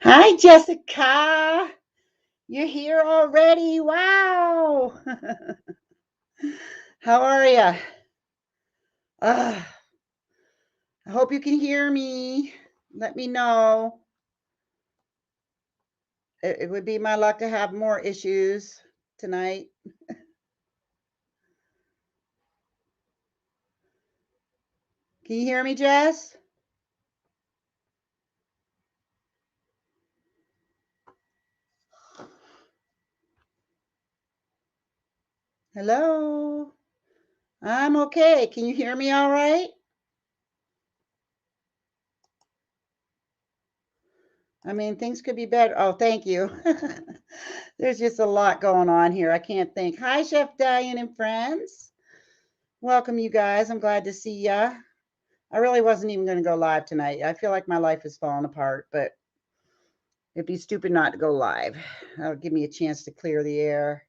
Hi, Jessica. You're here already. Wow. How are you? I hope you can hear me. Let me know. It would be my luck to have more issues tonight. Can you hear me, Jess? Hello. I'm okay. Can you hear me all right? I mean, things could be better. Oh, thank you. There's just a lot going on here. I can't think. Hi, Chef Diane and friends. Welcome, you guys. I'm glad to see ya. I really wasn't even going to go live tonight. I feel like my life is falling apart, but it'd be stupid not to go live. That'll give me a chance to clear the air.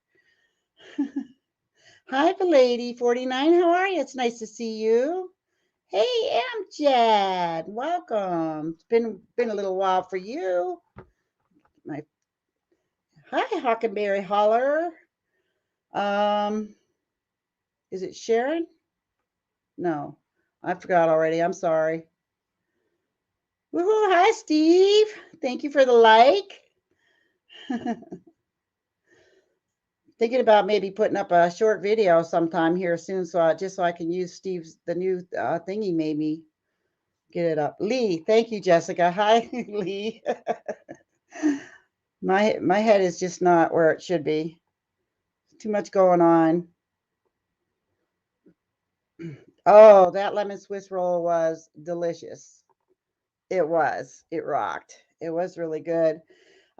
Hi, Lady 49. How are you? It's nice to see you. Hey, Amjad. Welcome. It's been a little while for you. My Hi, Hockenberry Holler. Um, is it Sharon? No, I forgot already. I'm sorry. Woohoo! Hi, Steve. Thank you for the like. Thinking about maybe putting up a short video sometime here soon, just so I can use Steve's the new thing he made me get it up. Lee, thank you, Jessica. Hi, Lee. My head is just not where it should be. Too much going on. Oh, that lemon Swiss roll was delicious. It was. It rocked. It was really good.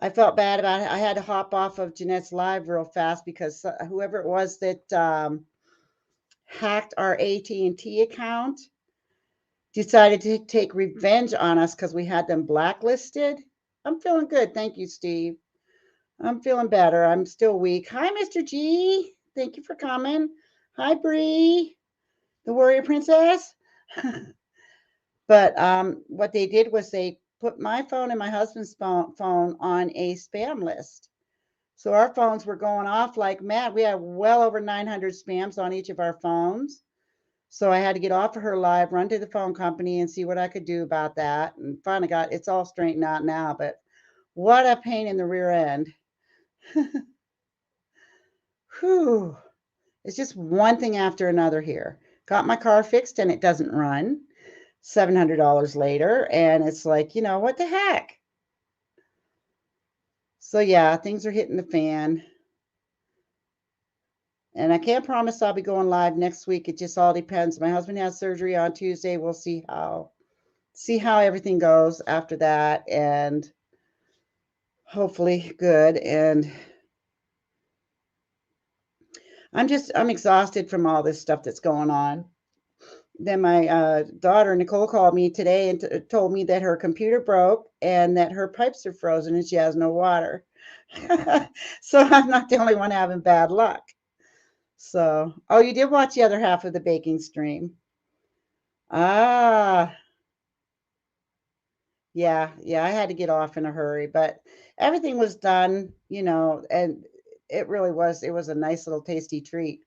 I felt bad about it. I had to hop off of Jeanette's live real fast because whoever it was that hacked our AT&T account decided to take revenge on us because we had them blacklisted. I'm feeling good. Thank you, Steve. I'm feeling better. I'm still weak. Hi, Mr. G. Thank you for coming. Hi, Bree, the warrior princess. But what they did was they put my phone and my husband's phone on a spam list. So our phones were going off like mad. We had well over 900 spams on each of our phones. So I had to get off of her live, run to the phone company and see what I could do about that. And finally got it's all straightened out now, but what a pain in the rear end. Whew. It's just one thing after another here. Got my car fixed and it doesn't run. $700 later. And it's like, what the heck? So yeah, things are hitting the fan. And I can't promise I'll be going live next week. It just all depends. My husband has surgery on Tuesday. We'll see how everything goes after that, and hopefully good. And I'm exhausted from all this stuff that's going on. Then my daughter Nicole called me today and told me that her computer broke and that her pipes are frozen and she has no water. So I'm not the only one having bad luck. So, oh, you did watch the other half of the baking stream. Ah, yeah, yeah, I had to get off in a hurry, but everything was done, and it was a nice little tasty treat.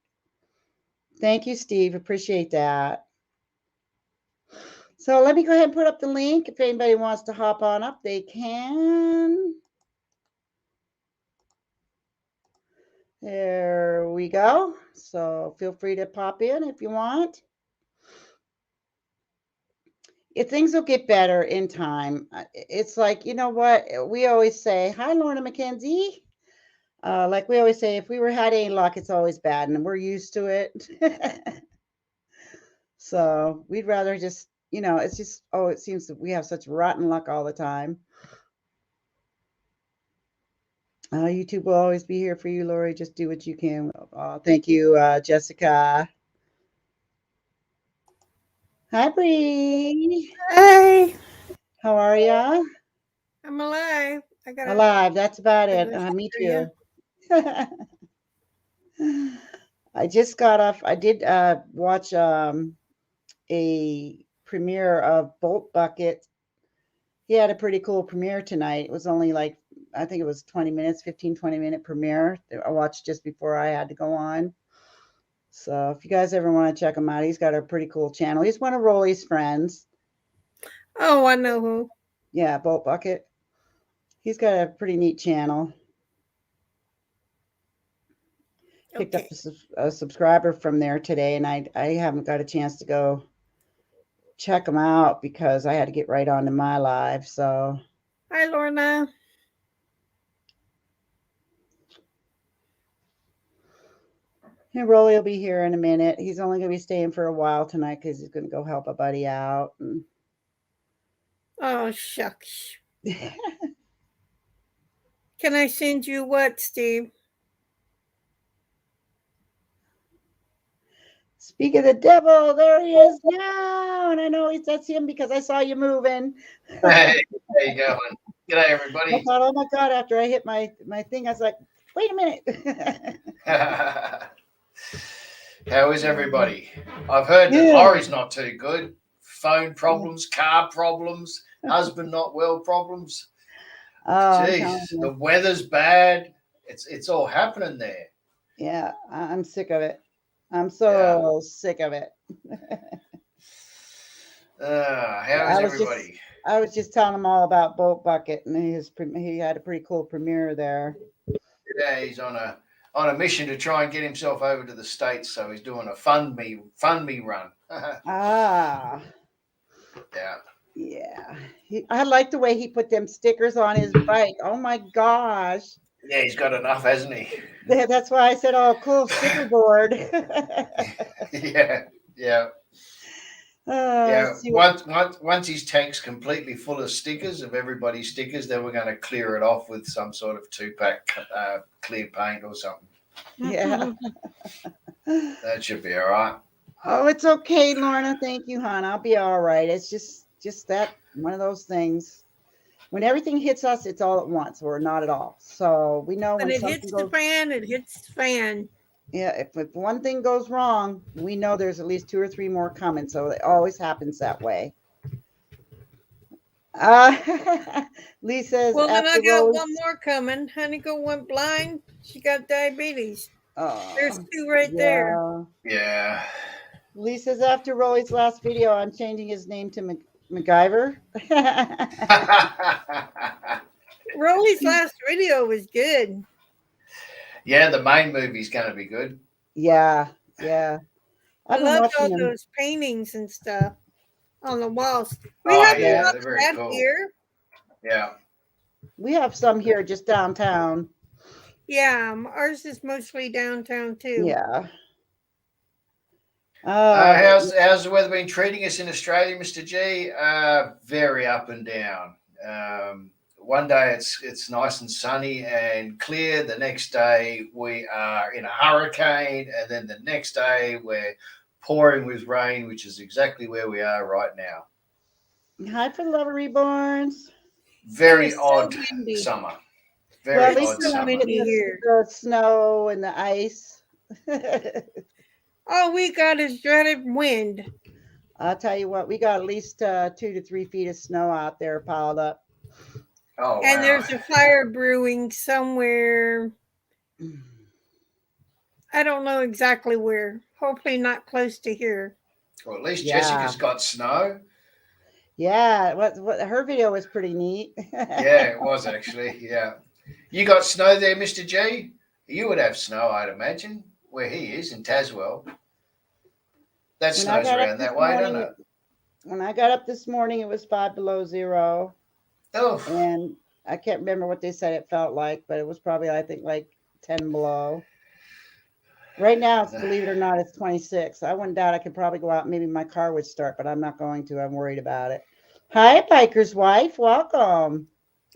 Thank you, Steve. Appreciate that. So let me go ahead and put up the link. If anybody wants to hop on up, they can. There we go. So feel free to pop in if you want. If things will get better in time. It's like, you know what? We always say, hi, Lorna McKenzie. Like we always say, if we were had any luck, it's always bad, and we're used to it. So we'd rather just, it's just, oh, it seems that we have such rotten luck all the time. YouTube will always be here for you, Lori. Just do what you can. Thank you, Jessica. Hi, Bree. Hey, How are ya? I'm alive. I got a Alive. That's about it. goodness Me for you. too. I just got off. I did watch a premiere of Bolt Bucket. he had a pretty cool premiere tonight. It was only like, I think it was 20 minutes, 15, 20-minute premiere. I watched just before I had to go on. So if you guys ever want to check him out, he's got a pretty cool channel. He's one of Rolly's friends. Oh, I know who. Yeah, Boat Bucket. He's got a pretty neat channel. Picked up a subscriber from there today, and I haven't got a chance to go check him out because I had to get right onto my live. So hi, Lorna. And Rolly will be here in a minute. He's only going to be staying for a while tonight because he's going to go help a buddy out. And... Oh, shucks. Can I send you what, Steve? Speak of the devil, there he is now. And I know that's him because I saw you moving. Hey, how you going? G'day, everybody. I thought, oh my God, after I hit my thing, I was like, wait a minute. How is everybody? I've heard that Laurie's not too good. Phone problems, car problems, husband not well problems. Oh, jeez, the weather's bad. It's all happening there. Yeah, I'm sick of it. I'm so sick of it. How is everybody? I was just telling him all about Boat Bucket, and he had a pretty cool premiere there. Yeah, he's on a mission to try and get himself over to the States, so he's doing a fund me run. Ah. Yeah. I like the way he put them stickers on his bike. Oh my gosh. Yeah, he's got enough, hasn't he? That's why I said, oh, cool sticker board. Yeah. Once his tank's completely full of stickers, of everybody's stickers, then we're going to clear it off with some sort of 2-pack clear paint or something. Yeah. That should be all right. Oh, it's okay, Lorna. Thank you, hon. I'll be all right. It's just that one of those things. When everything hits us, it's all at once or not at all. So we know when it hits the fan, it hits the fan. Yeah, if one thing goes wrong, we know there's at least 2 or 3 more coming. So it always happens that way. Lee says, well, then I got one more coming. Honeyco went blind. She got diabetes. Oh, there's 2 right there. Yeah. Lee says, after Rolly's last video, I'm changing his name to MacGyver. Rolly's last video was good. Yeah, the main movie's going to be good. Yeah. I love all those paintings and stuff on the walls. We have they're very cool. Here. Yeah. We have some here just downtown. Yeah, ours is mostly downtown too. Yeah. How's the weather been treating us in Australia, Mr. G? Very up and down. One day it's nice and sunny and clear. The next day we are in a hurricane, and then the next day we're pouring with rain, which is exactly where we are right now. Hi for the Lover Reborns. Very odd summer. Very odd summer. The snow and the ice. All we got is dreaded wind. I'll tell you what, we got at least 2 to 3 feet of snow out there piled up. Oh, and there's a fire brewing somewhere. I don't know exactly where. Hopefully not close to here. Well, at least Jessica's got snow. Yeah, what her video was pretty neat. Yeah, it was actually. Yeah. You got snow there, Mr. G? You would have snow, I'd imagine, where he is in Tazwell. That snow's around that way, doesn't it? When I got up this morning, it was 5 below zero. Oh. And I can't remember what they said it felt like, but it was probably, I think, like 10 below. Right now, believe it or not, it's 26. I wouldn't doubt I could probably go out. Maybe my car would start, but I'm not going to. I'm worried about it. Hi, Biker's Wife. Welcome.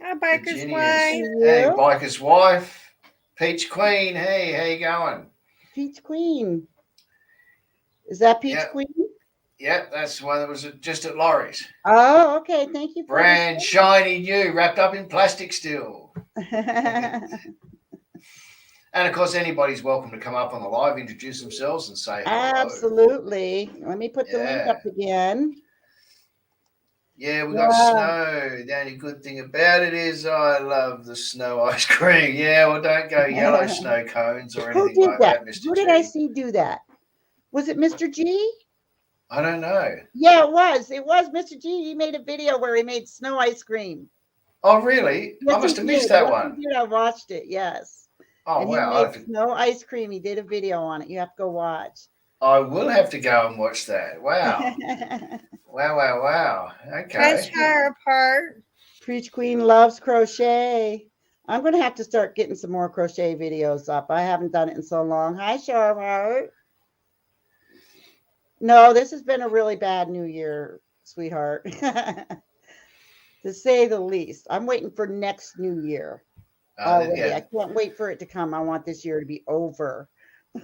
Hi, Biker's Wife. Hey, Biker's Wife. Peach Queen. Hey, how you going? Peach Queen. Is that Peach Queen? Yeah, that's the one that was just at Laurie's. Oh, okay. Thank you. Brand shiny new, wrapped up in plastic still. And, of course, anybody's welcome to come up on the live, introduce themselves and say hello. Absolutely. Let me put the link up again. Yeah, we got Yeah. snow. The only good thing about it is I love the snow ice cream. Yeah, well, don't go yellow snow cones or Who anything did like that? that, Mr. Who did I G. see do that? Was it Mr. G? I don't know. Yeah, it was. It was Mr. G. He made a video where he made snow ice cream. Oh, really? I Yes, he must have missed did. that Yes, one. he did. I watched it. Yes. Oh, And he wow. made snow ice cream. He did a video on it. You have to go watch. I will have to go and watch that. Wow. Wow. That's Okay. her part. Preach Queen loves crochet. I'm going to have to start getting some more crochet videos up. I haven't done it in so long. Hi, Charlotte. No, this has been a really bad new year, sweetheart, to say the least. I'm waiting for next new year already. Yeah, I can't wait for it to come. I want this year to be over.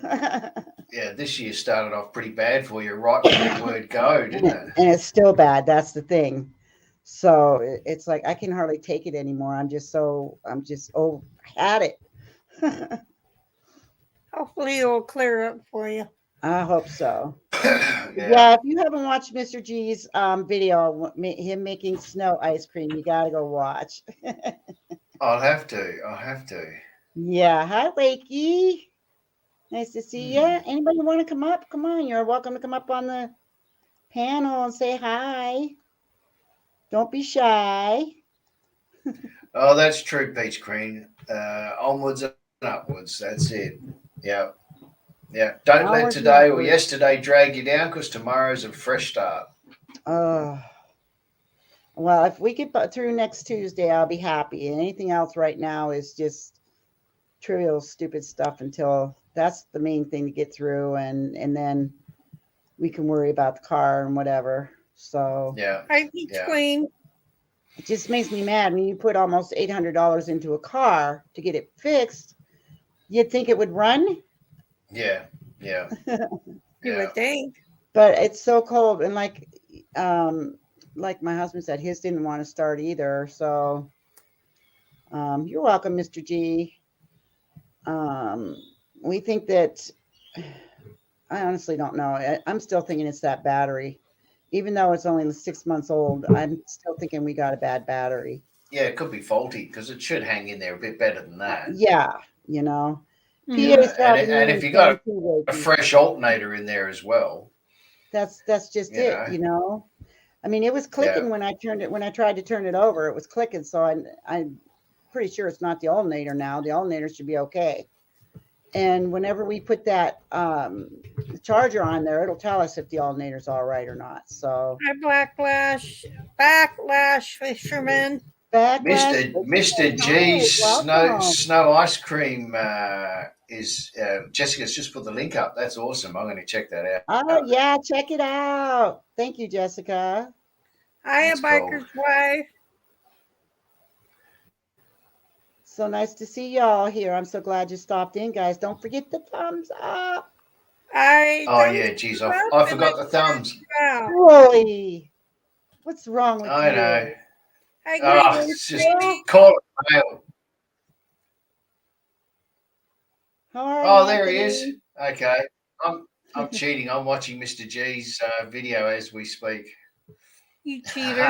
yeah. This year started off pretty bad for you, right from the word go, didn't it? And it's still bad. That's the thing. So it's like I can hardly take it anymore. I'm just oh, I had it. Hopefully it'll clear up for you. I hope so. Yeah. Yeah, if you haven't watched Mr. G's video, him making snow ice cream, you got to go watch. I'll have to. Yeah. Hi, Wakey. Nice to see you. Hmm. Anybody want to come up? Come on. You're welcome to come up on the panel and say hi. Don't be shy. Oh, that's true, Peach Queen. Onwards and upwards. That's it. Yeah. Yeah. Don't let Onwards and today or upwards. yesterday drag you down because tomorrow's a fresh start. Well, if we get through next Tuesday, I'll be happy. And anything else right now is just trivial, stupid stuff until that's the main thing to get through. And then we can worry about the car and whatever. So Yeah. Hi, Peach Queen. it just makes me mad when you put almost $800 into a car to get it fixed. You'd think it would run. Yeah. You would think. But it's so cold. And like my husband said, his didn't want to start either. So you're welcome, Mr. G. We think that, I honestly don't know. I'm still thinking it's that battery. Even though it's only 6 months old, I'm still thinking we got a bad battery. Yeah, it could be faulty because it should hang in there a bit better than that. Yeah, you know. Yeah. And if you got a fresh alternator in there as well. That's just it, you know. I mean, it was clicking when I tried to turn it over, it was clicking. So I'm pretty sure it's not the alternator now. The alternator should be okay. And whenever we put that charger on there, it'll tell us if the alternator's all right or not. So hi, Backlash Fisherman. Mr. G's snow ice cream is Jessica's just put the link up. That's awesome. I'm going to check that out. Oh yeah, check it out. Thank you, Jessica. Hi, Biker's Wife. So nice to see y'all here. I'm so glad you stopped in, guys. Don't forget the thumbs up. Yeah, geez, I forgot the thumbs. Really? What's wrong with you? I know. It's just call it mail. Oh, there he is. Okay, I'm cheating. I'm watching Mr. G's video as we speak. You cheater.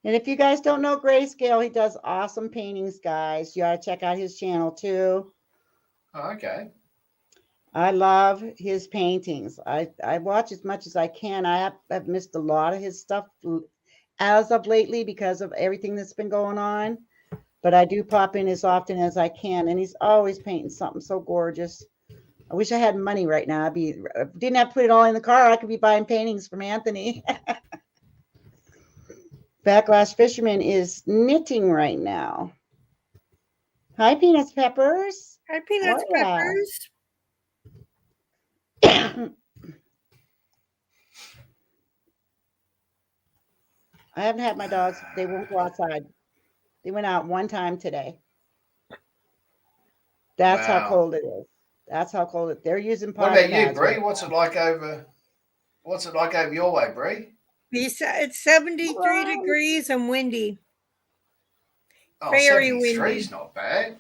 And if you guys don't know Grayscale, he does awesome paintings, guys. You got to check out his channel too. Oh, okay. I love his paintings. I watch as much as I can. I have missed a lot of his stuff as of lately because of everything that's been going on. But I do pop in as often as I can. And he's always painting something so gorgeous. I wish I had money right now. Didn't have to put it all in the car. I could be buying paintings from Anthony. Backlash Fisherman is knitting right now. Hi, Peanuts Peppers. Hi, Peanuts Peppers. I haven't had my dogs. They won't go outside. They went out one time today. That's how cold it is. That's how cold it is. They're using potty What about you, pads Bree? right What's it like over your way, Bree? It's 73 degrees and windy. Oh, very 73 windy. is not bad.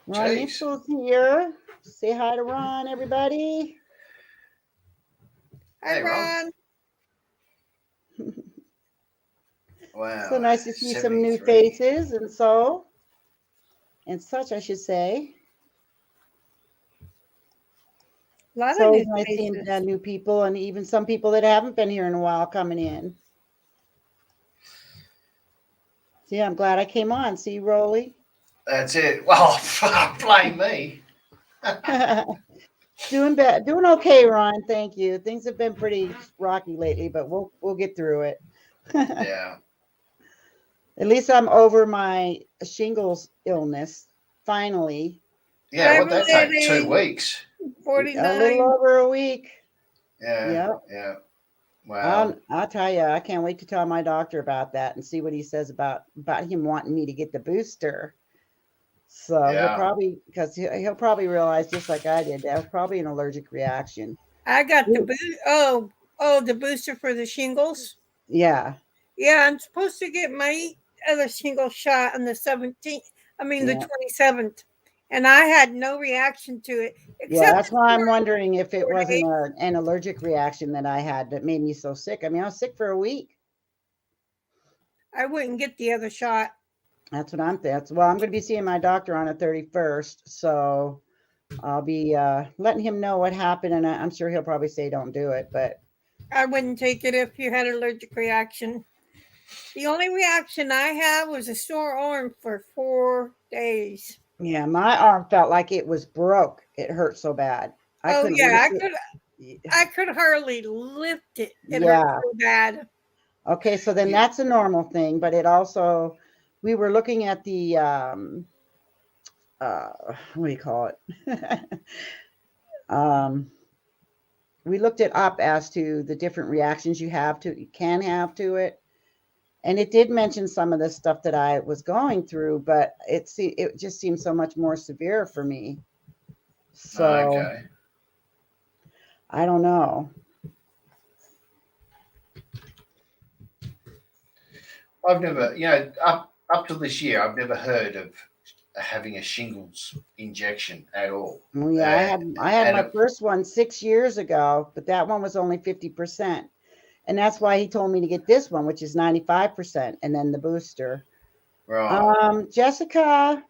Ron Mitchell's here. Say hi to Ron, everybody. Hi, Ron. Wow. So nice to see some new 73. faces and such, I should say. A lot It's of always new nice seeing faces. new people and even some people that haven't been here in a while coming in. See, I'm glad I came on. See, Rolly? That's it. Well, blame me. Doing okay, Ron. Thank you. Things have been pretty rocky lately, but we'll get through it. Yeah. At least I'm over my shingles illness finally. Yeah. I What'd that take? 2 weeks. A 49. little over a week. Yeah. Yep. Yeah. Wow. I'll tell you, I can't wait to tell my doctor about that and see what he says about him wanting me to get the booster. So he'll Yeah. probably, because he'll probably realize, just like I did, that was probably an allergic reaction. I got the Ooh. boost. The booster for the shingles. Yeah. Yeah, I'm supposed to get my other shingle shot on the 17th. I mean the Yeah. 27th, and I had no reaction to it Yeah, except that's why I'm wondering if it 4 wasn't days. an allergic reaction that I had that made me so sick. I mean, I was sick for a week. I wouldn't get the other shot. That's what I'm thinking. Well, I'm going to be seeing my doctor on the 31st, so I'll be letting him know what happened, and I'm sure he'll probably say don't do it, but I wouldn't take it if you had an allergic reaction. The only reaction I had was a sore arm for 4 days. yeah, my arm felt like it was broke. It hurt so bad. I Oh couldn't yeah, lift it. I could hardly lift it. It hurt Yeah. so bad. Okay, so then that's a normal thing, but it also, we were looking at the what do you call it? We looked it up as to the different reactions you can have to it. And it did mention some of the stuff that I was going through, but it just seemed so much more severe for me. So Okay. I don't know. I've never, up to this year, I've never heard of having a shingles injection at all. Well, yeah, I had And my first one 6 years ago, but that one was only 50%. And that's why he told me to get this one, which is 95%, and then the booster. right. Jessica,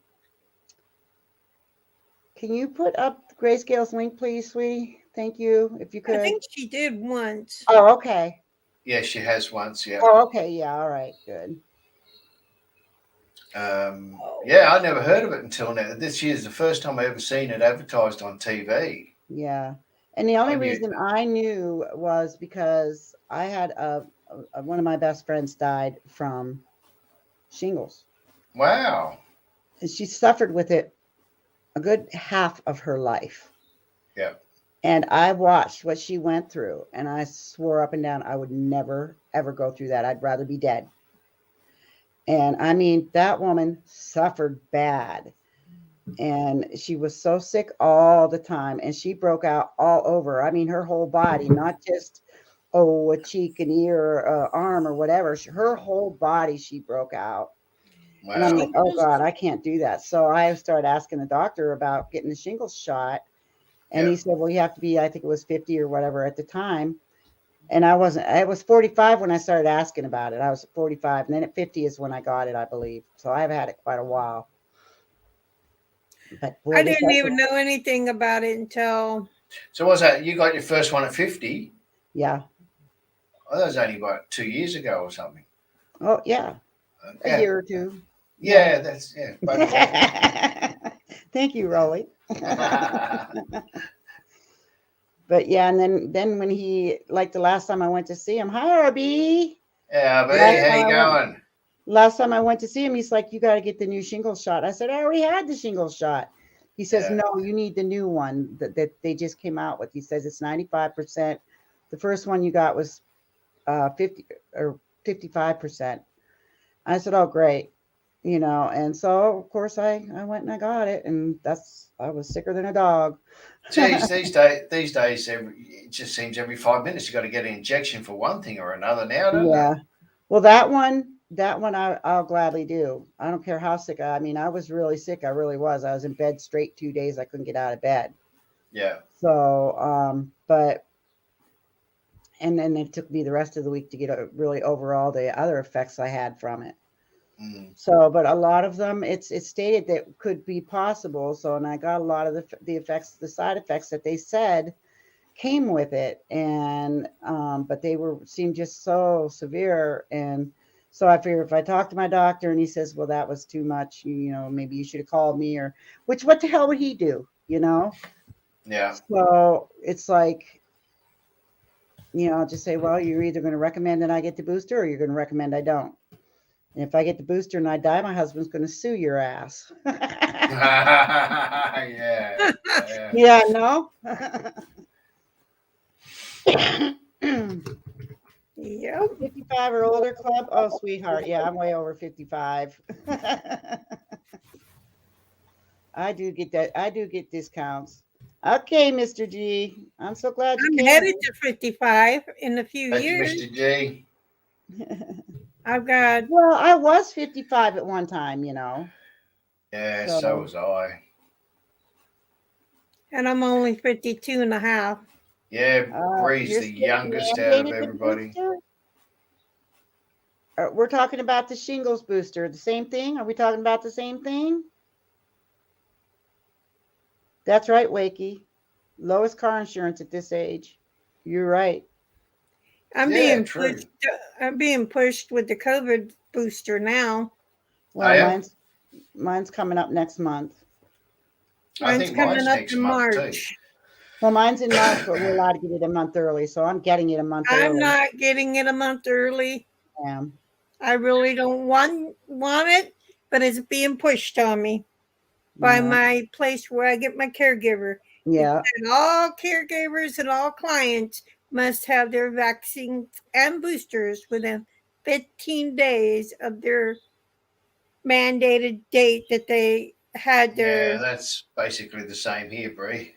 can you put up Grayscale's link, please, sweetie? Thank you, if you I could. think she did once. Oh, okay. Yeah, she has once. Yeah. Oh, okay. Yeah. All right. Good. Yeah, I never heard of it until now. This year's the first time I ever seen it advertised on TV. Yeah. And the only I knew. reason I knew was because I had one of my best friends died from shingles. Wow. And she suffered with it a good half of her life. Yeah. And I watched what she went through, and I swore up and down I would never, ever go through that. I'd rather be dead. And I mean, that woman suffered bad. And she was so sick all the time, and she broke out all over. I mean, her whole body, not just, a cheek, an ear, or arm, or whatever. Her whole body, she broke out. Wow. And I'm like, oh God, I can't do that. So I started asking the doctor about getting the shingles shot. And he said, well, you have to be, I think it was 50 or whatever at the time. And I was 45 when I started asking about it. I was 45. And then at 50 is when I got it, I believe. So I've had it quite a while. But boy, I didn't even know anything about it until. So what's that? You got your first one at 50? Yeah. Oh, that was only about 2 years ago or something. Oh, yeah. A year or two. Yeah, that's, yeah. Thank you, Rolly. But yeah, and then when he, like the last time I went to see him, hi, RB. Yeah, but hey, how you going? Last time I went to see him, he's like, you got to get the new shingles shot. I said, I already had the shingles shot. He says, no, you need the new one that they just came out with. He says it's 95%. The first one you got was 50 or 55%. I said, oh, great. And so of course I went and I got it, and I was sicker than a dog. Geez, these days, it just seems every 5 minutes you got to get an injection for one thing or another now, don't Yeah. Well, that one I'll gladly do. I don't care how sick. I mean, I was really sick. I really was. I was in bed straight 2 days. I couldn't get out of bed. Yeah. So, but And then it took me the rest of the week to get really over all the other effects I had from it. So, but a lot of them, it's stated that could be possible. So, and I got a lot of the effects, the side effects that they said came with it, and but they seemed just so severe. And so I figure if I talk to my doctor and he says, well, that was too much, maybe you should have called me, or what the hell would he do? Yeah. So it's like, I'll just say, well, you're either going to recommend that I get the booster, or you're going to recommend I don't. And if I get the booster and I die, my husband's going to sue your ass. Yeah. Yeah, no. Yep. 55 or older club. Oh, sweetheart. Yeah, I'm way over 55. I do get that. I do get discounts. Okay, Mr. G. I'm so glad you I'm came. headed to 55 in a few Thank you, years. Mr. G. I've got. Well, I was 55 at one time, Yeah, so was I. And I'm only 52 and a half. Yeah, Bree's you're the still youngest out of mandated the everybody. booster? We're talking about the shingles booster. The same thing? Are we talking about the same thing? That's right, Wakey. Lowest car insurance at this age. You're right. I'm Yeah, being true. pushed. I'm being pushed with the COVID booster now. Well, yeah? mine's coming up next month. I Mine's think coming mine's up next in month too. March. Well, mine's in March, but we're allowed to get it a month early, so I'm getting it a month early. I'm not getting it a month early. Yeah. I really don't want it, but it's being pushed on me by my place where I get my caregiver. Yeah. And all caregivers and all clients must have their vaccines and boosters within 15 days of their mandated date that they had their. Yeah, that's basically the same here, Bree.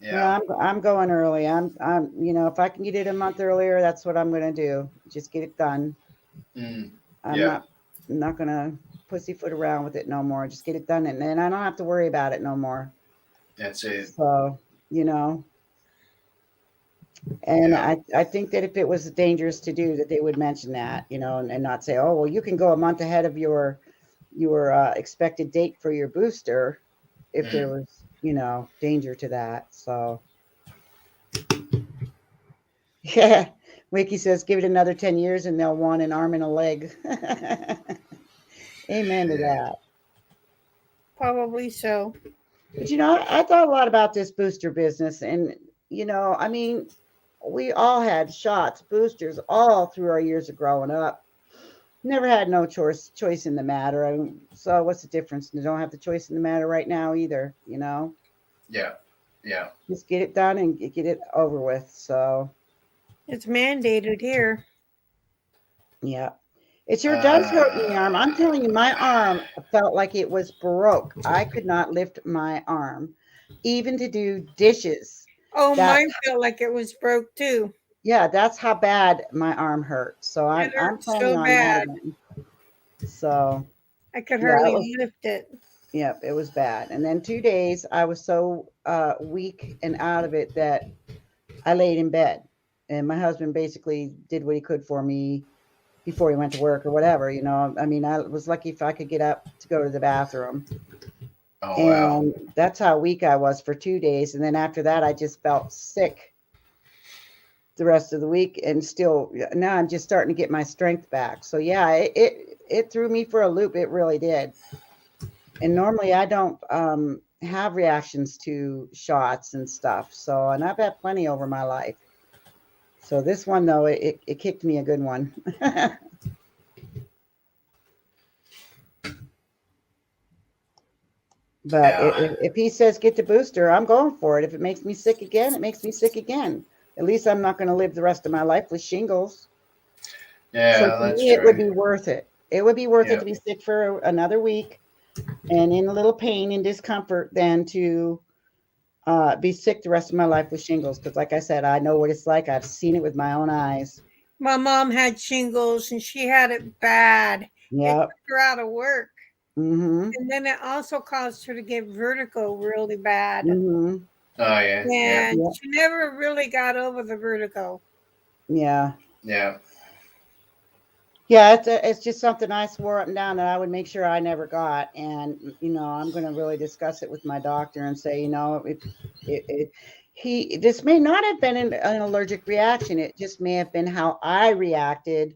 Yeah, I'm going early. I'm if I can get it a month earlier, that's what I'm going to do. Just get it done. I'm not going to pussyfoot around with it no more. Just get it done, and then I don't have to worry about it no more. That's it. So, and I think that if it was dangerous to do, that they would mention that, and not say, oh, well, you can go a month ahead of your expected date for your booster if there was, danger to that. So, yeah, Wiki says, give it another 10 years and they'll want an arm and a leg. Amen to that. Probably so. But, I thought a lot about this booster business. And, I mean, we all had shots, boosters, all through our years of growing up. Never had no choice in the matter. So what's the difference? You don't have the choice in the matter right now either, Yeah. Just get it done and get it over with. So it's mandated here. Yeah. It sure does hurt my arm. I'm telling you, my arm felt like it was broke. I could not lift my arm, even to do dishes. Oh, mine felt like it was broke too. Yeah, that's how bad my arm hurt. So I'm planning on that again. So I could hardly lift it. Yep, it was bad. And then 2 days I was so weak and out of it that I laid in bed. And my husband basically did what he could for me before he went to work or whatever, I mean, I was lucky if I could get up to go to the bathroom. Oh, wow. That's how weak I was for 2 days. And then after that, I just felt sick the rest of the week. And still, now I'm just starting to get my strength back. So yeah, it threw me for a loop. It really did. And normally I don't have reactions to shots and stuff. So, and I've had plenty over my life. So this one, though, it kicked me a good one. But if he says get the booster, I'm going for it. If it makes me sick again, it makes me sick again. At least I'm not going to live the rest of my life with shingles. Yeah, so that's me, true. It would be worth it. It would be worth it to be sick for another week and in a little pain and discomfort than to be sick the rest of my life with shingles. Because like I said, I know what it's like. I've seen it with my own eyes. My mom had shingles and she had it bad. Yeah. It took her out of work. Mm-hmm. And then it also caused her to get vertigo really bad. Mm-hmm. Oh yeah, yeah, and Yeah. she never really got over the vertigo. Yeah. yeah. Yeah, it's just something I swore up and down that I would make sure I never got, and I'm going to really discuss it with my doctor and say, if this may not have been an allergic reaction, it just may have been how I reacted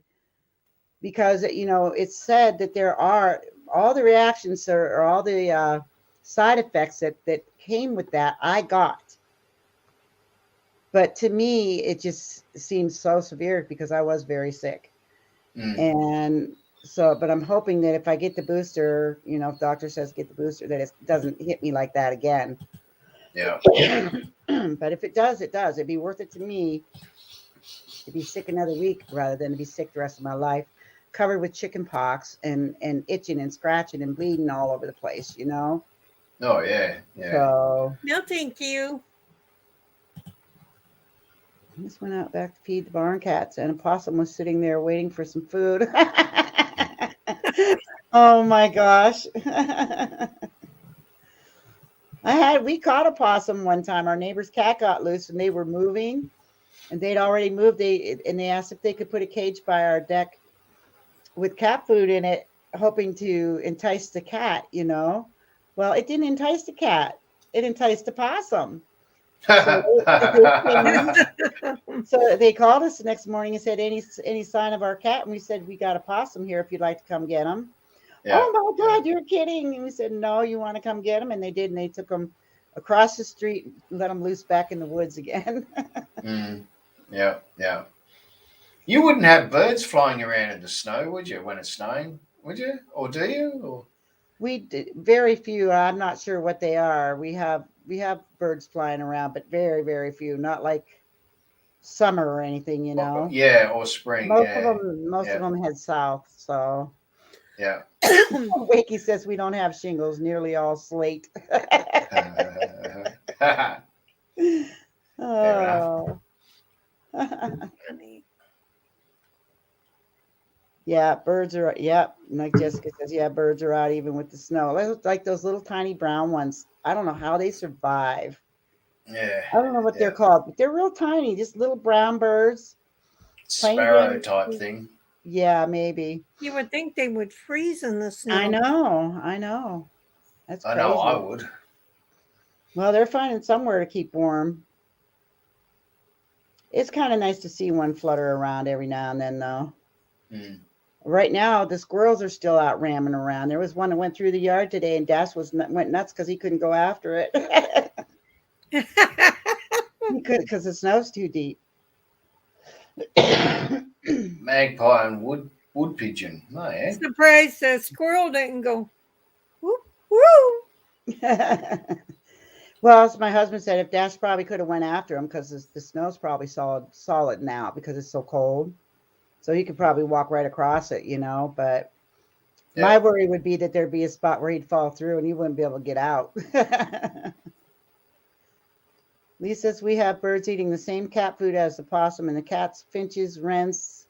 because it's said that there are all the reactions or all the side effects that came with that I got, but to me it just seems so severe because I was very sick. Mm, And so, but I'm hoping that if I get the booster, if doctor says get the booster, that it doesn't hit me like that again. yeah. But if it does, it does. It'd be worth it to me to be sick another week rather than to be sick the rest of my life, covered with chicken pox and itching and scratching and bleeding all over the place. Oh yeah, yeah. So No, thank you. I just went out back to feed the barn cats, and a possum was sitting there waiting for some food. Oh my gosh. We caught a possum one time. Our neighbor's cat got loose and they were moving and they'd already moved. They asked if they could put a cage by our deck with cat food in it, hoping to entice the cat. Well, it didn't entice the cat. It enticed the possum. So they came. So they called us the next morning and said, any sign of our cat? And we said, we got a possum here if you'd like to come get him. Yeah, Oh my yeah. God, you're kidding. And we said, no, you want to come get them? And they did. And they took them across the street and let them loose back in the woods again. Mm, yeah, yeah. You wouldn't have birds flying around in the snow, would you, when it's snowing? Would you? Or do you? Or Very few. I'm not sure what they are. We have birds flying around, but very, very few. Not like summer or anything. yeah, or spring, Most of yeah. them, most of Yeah, them head south. So yeah. Wakey says we don't have shingles, nearly all slate. Fair enough. Oh. Funny. Yeah, birds are, yep. Like Jessica says, yeah, birds are out even with the snow. Like those little tiny brown ones. I don't know how they survive. Yeah, I don't know what they're yeah. called, but they're real tiny, just little brown birds. Plain Sparrow Jane. type thing. Yeah, maybe. You would think they would freeze in the I snow. know. I know. That's I know I crazy. would. Well, they're finding somewhere to keep warm. It's kind of nice to see one flutter around every now and then, though. Mm. Right now, the squirrels are still out ramming around. There was one that went through the yard today, and Das went nuts because he couldn't go after it. He couldn't because the snow's too deep. Magpie and wood pigeon. No, yeah. Surprised the squirrel didn't go whoop whoop. Well, as my husband said, if Dash probably could have went after him because the snow's probably solid now because it's so cold. So he could probably walk right across it. But my Yeah. worry would be that there'd be a spot where he'd fall through and he wouldn't be able to get out. Lee says we have birds eating the same cat food as the possum, and the cats, finches, wrens,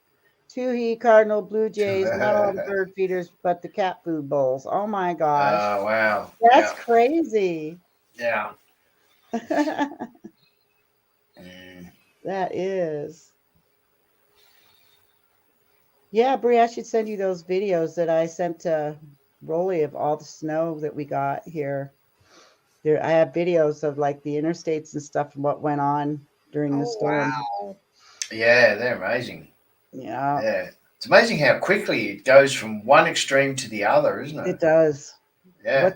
toohey, cardinal, blue jays, not all the bird feeders, but the cat food bowls. Oh my gosh. Wow. That's Yeah. crazy. Yeah. That Mm. is. Yeah, Brie, I should send you those videos that I sent to Rolly of all the snow that we got here. There, I have videos of like the interstates and stuff and what went on during the Oh storm. wow. Yeah, they're amazing. Yeah, Yeah. It's amazing how quickly it goes from one extreme to the other, isn't it it? does. Yeah.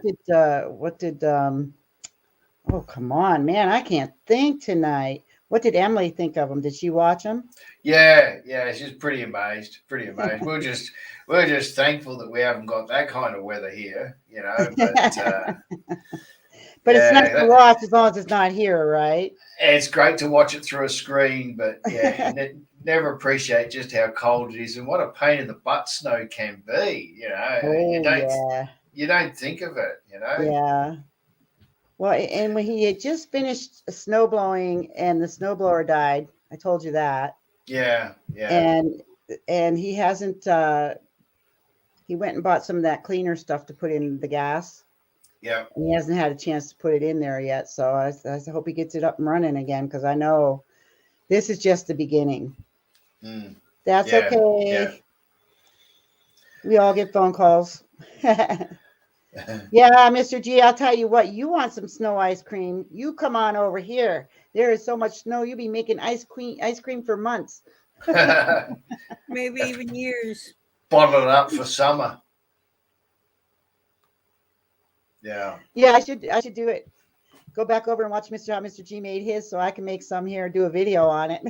Oh, come on, man, I can't think tonight. What did Emily think of them? Did she watch them? Yeah, yeah, she's pretty amazed. Pretty amazed. We're just thankful that we haven't got that kind of weather here, But But it's nice yeah, to watch as long as it's not here, right? it's great to watch it through a screen. But yeah, never appreciate just how cold it is and what a pain in the butt snow can be. You Oh, don't yeah. you don't think of it. Yeah. Well, and when he had just finished snow blowing and the snowblower died, I told you that. Yeah, yeah, And he hasn't he went and bought some of that cleaner stuff to put in the gas. Yeah. And he hasn't had a chance to put it in there yet. So I hope he gets it up and running again, because I know this is just the beginning. Mm. That's Yeah. okay. We all get phone calls. Yeah, Mr. G, I'll tell you what, you want some snow ice cream. You come on over here. There is so much snow, you'll be making ice cream for months. Maybe even years. Bottle it up for summer. Yeah. Yeah, I should do it. Go back over and watch how Mr. G made his, so I can make some here and do a video on it.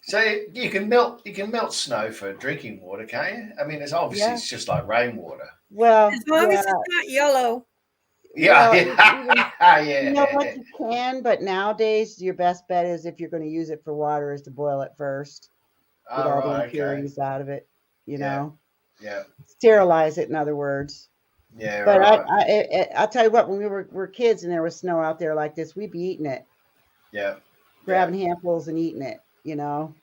So you can melt snow for drinking water, can't you? I mean, it's obviously Yeah. it's just like rainwater. Well, As long yeah. as it's not yellow. Yeah. Well, Yeah. you know what, you can, but nowadays your best bet is, if you're going to use it for water, is to boil it first. Get all the Right. Okay. impurities out of it, you know. Yeah. Sterilize it, in other words. Yeah. But Right. I'll tell you what, when we were kids and there was snow out there like this, we'd be eating it, Yeah. grabbing handfuls and eating it, you know.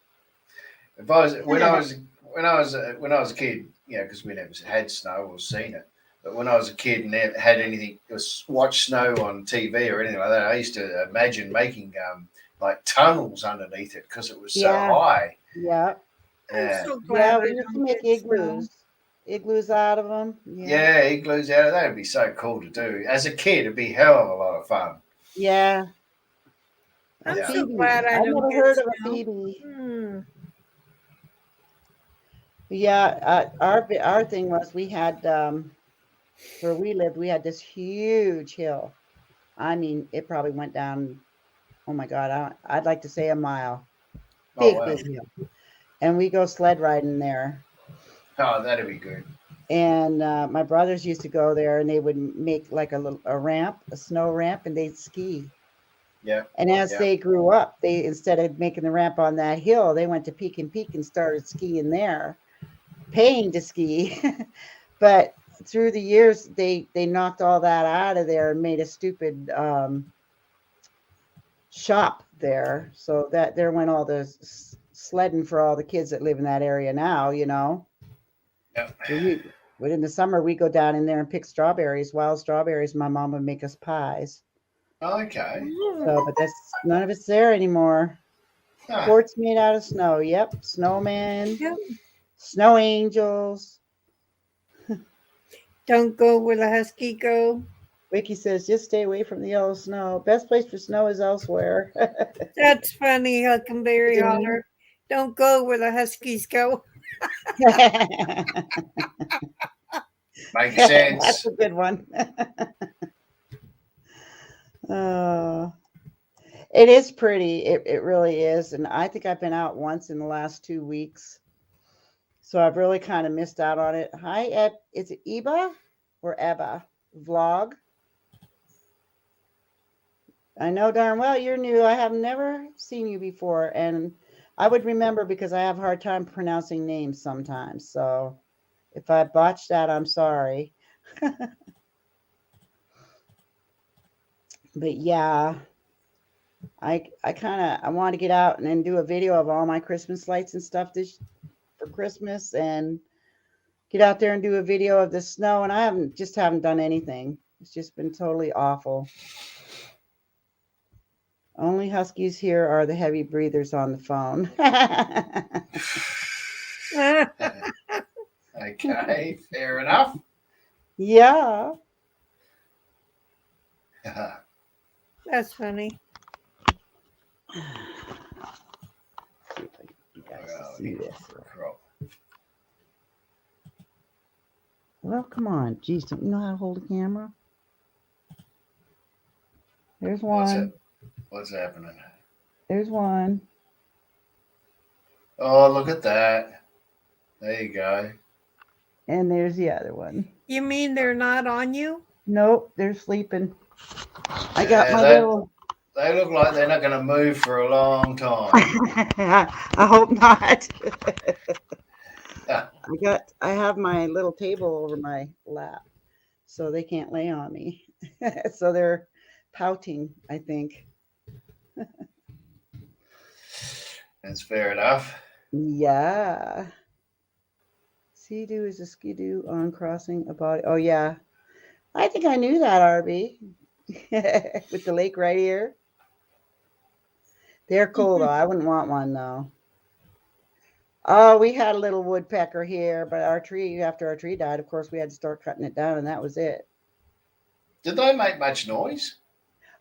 If I was when I was a kid, you know, because we never had snow or seen it. But when I was a kid and had anything, watch snow on TV or anything like that, I used to imagine making like tunnels underneath it because it was so Yeah. high. Yeah. I'm Yeah. so glad We I used to don't make get snow. igloos out of them. Yeah, igloos out of that would be so cool to do. As a kid, it'd be hell of a lot of fun. Yeah. I'm Yeah. so Phoebe. glad I I've don't never get heard of a snow. Phoebe. Yeah, our thing was, we had where we lived, we had this huge hill. I mean, it probably went down, oh my God, I'd like to say a mile. Oh Big wow. hill. And we go sled riding there. Oh, that'd be good. And my brothers used to go there, and they would make like a ramp, a snow ramp, and they'd ski. Yeah. And as they grew up, they, instead of making the ramp on that hill, they went to Peak and Peak and started skiing there, paying to ski. But through the years, they knocked all that out of there and made a stupid shop there. So that there went all the sledding for all the kids that live in that area now, you know. Yeah. But in the summer, we go down in there and pick strawberries, wild strawberries. My mom would make us pies. Okay. So, but that's none of it's there anymore. Huh. Forts made out of snow. Yep. Snowmen. Yep. Snow angels. Don't go where the husky go. Wiki says, just stay away from the yellow snow. Best place for snow is elsewhere. That's funny, Huckleberry Mhm. Holler. Don't go where the huskies go. Makes sense. That's a good one. It is pretty. It really is. And I think I've been out once in the last 2 weeks. So I've really kind of missed out on it. Hi, Ed. Is it Eba or Eba? Vlog? I know darn well you're new. I have never seen you before. And I would remember, because I have a hard time pronouncing names sometimes. So if I botched that, I'm sorry. But yeah, I want to get out and then do a video of all my Christmas lights and stuff for Christmas, and get out there and do a video of the snow. And I haven't done anything. It's just been totally awful. Only huskies here are the heavy breathers on the phone. Okay, fair enough. Yeah. That's funny. See if I can get you guys to see this. Well, come on. Geez, don't you know how to hold a camera? There's one. What's happening? There's one. Oh, look at that. There you go. And there's the other one. You mean they're not on you? Nope, they're sleeping. I got my little. They look like they're not going to move for a long time. I hope not. I have my little table over my lap, so they can't lay on me. So they're pouting, I think. That's fair enough. Yeah. Sea-doo is a skidoo on crossing a body. Oh, yeah. I think I knew that, RB. With the lake right here. They're cool though. I wouldn't want one though. Oh, we had a little woodpecker here, but after our tree died, of course, we had to start cutting it down, and that was it. Did they make much noise?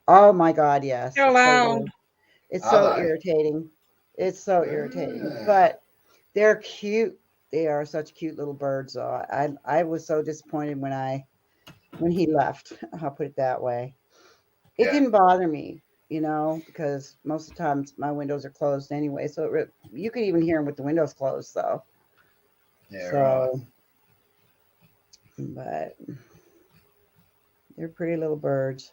Oh my God, yes. They're It's so loud. weird. It's Are so they? irritating. It's so irritating. Ah. But they're cute. They are such cute little birds. Though I was so disappointed when he left. I'll put it that way. It Yeah. didn't bother me, because most of the times my windows are closed anyway. So you could even hear them with the windows closed. So Yeah, right. so, but they're pretty little birds.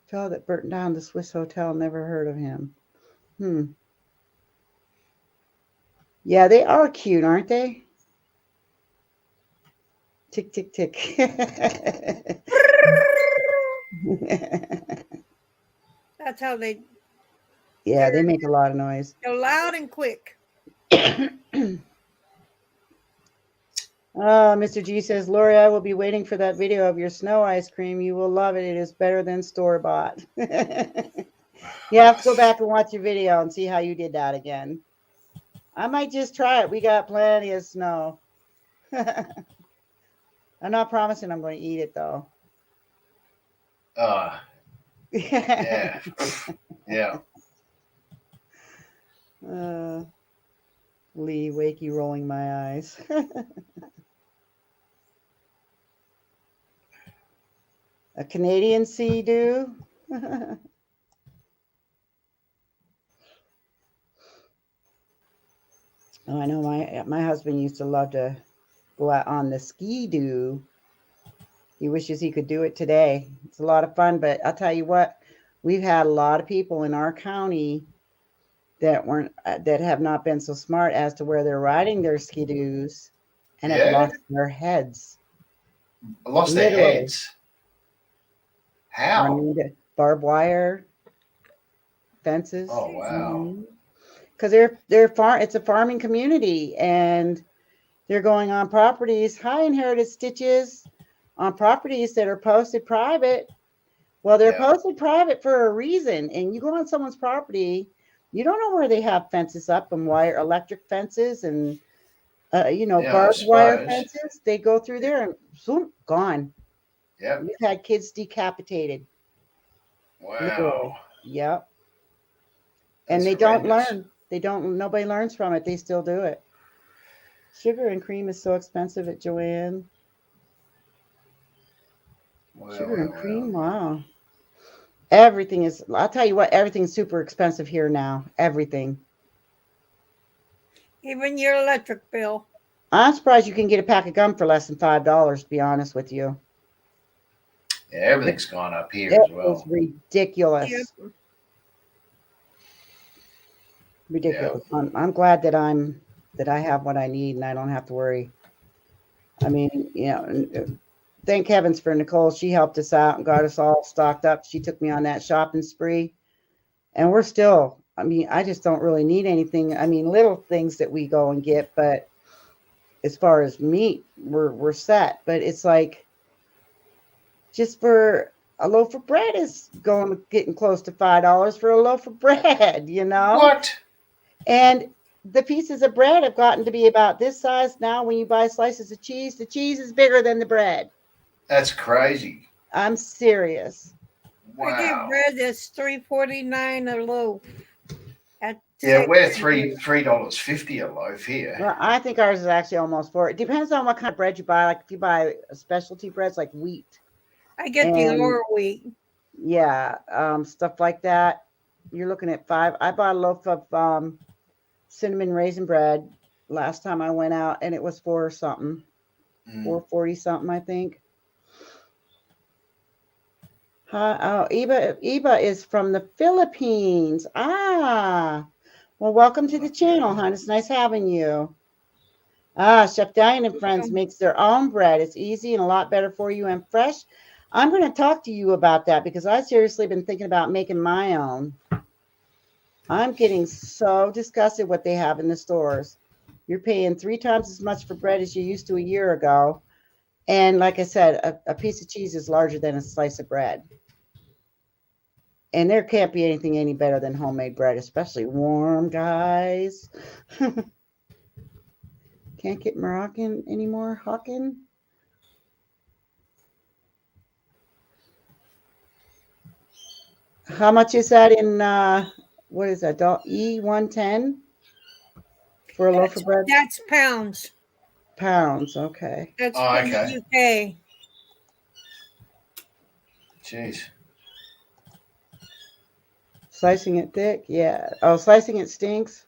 Fellow that burnt down the Swiss hotel, never heard of him. Yeah, they are cute, aren't they? Tick, tick, tick. That's how they. Yeah, they make a lot of noise. They're loud and quick. Mr. G says, Lori, I will be waiting for that video of your snow ice cream. You will love it. It is better than store-bought. You have to go back and watch your video and see how you did that again. I might just try it. We got plenty of snow. I'm not promising I'm going to eat it, though. Yeah. Yeah. Lee, wakey, rolling my eyes. A Canadian sea-doo. Oh, I know my husband used to love to go out on the ski-doo. He wishes he could do it today. It's a lot of fun, but I'll tell you what, we've had a lot of people in our county that have not been so smart as to where they're riding their ski-doos and have lost their heads. Lost their heads? How? Barbed wire fences. Oh, wow. Because it's a farming community, and they're going on properties, high inherited stitches, on properties that are posted private. Well, they're posted private for a reason, and you go on someone's property, you don't know where they have fences up and electric fences and barbed wire fences. They go through there and zoom, gone. Yeah, we've had kids decapitated. Wow. Literally. Yep. And That's they don't horrendous. learn. Nobody learns from it. They still do it. Sugar and cream is so expensive at Joanne. Sugar and cream, wow. Everything is, I'll tell you what, everything's super expensive here now. Everything. Even your electric bill. I'm surprised you can get a pack of gum for less than $5, to be honest with you. Yeah, everything's gone up here as well. It's ridiculous. Yep. Ridiculous. Yeah. I'm glad that I have what I need and I don't have to worry. I mean, thank heavens for Nicole. She helped us out and got us all stocked up. She took me on that shopping spree. And we're still, I just don't really need anything. Little things that we go and get, but as far as meat, we're set. But it's like, just for a loaf of bread is getting close to $5 for a loaf of bread, What? And the pieces of bread have gotten to be about this size now. When you buy slices of cheese, the cheese is bigger than the bread. That's crazy. I'm serious. Wow. I get bread that's $3.49 a loaf. Yeah, we're $3.50 a loaf here. Well, I think ours is actually almost $4. It depends on what kind of bread you buy. Like if you buy specialty breads like wheat. I get the lower wheat. Yeah, stuff like that. You're looking at $5. I bought a loaf of cinnamon raisin bread last time I went out, and it was $4 something, $4.40 something, I think. Eva is from the Philippines. Well, welcome to the channel, hon. It's nice having you. Chef Diane and Friends makes their own bread. It's easy and a lot better for you and fresh. I'm going to talk to you about that because I seriously been thinking about making my own. I'm getting so disgusted what they have in the stores. You're paying 3 times as much for bread as you used to a year ago. And like I said, a piece of cheese is larger than a slice of bread. And there can't be anything any better than homemade bread, especially warm, guys. Can't get Moroccan anymore, Hawkin. How much is that in, what is that, E110 for a loaf of bread? That's pounds. Pounds, okay. That's Oh, from okay. the UK. Jeez. Slicing it thick, yeah. Oh, slicing it stinks.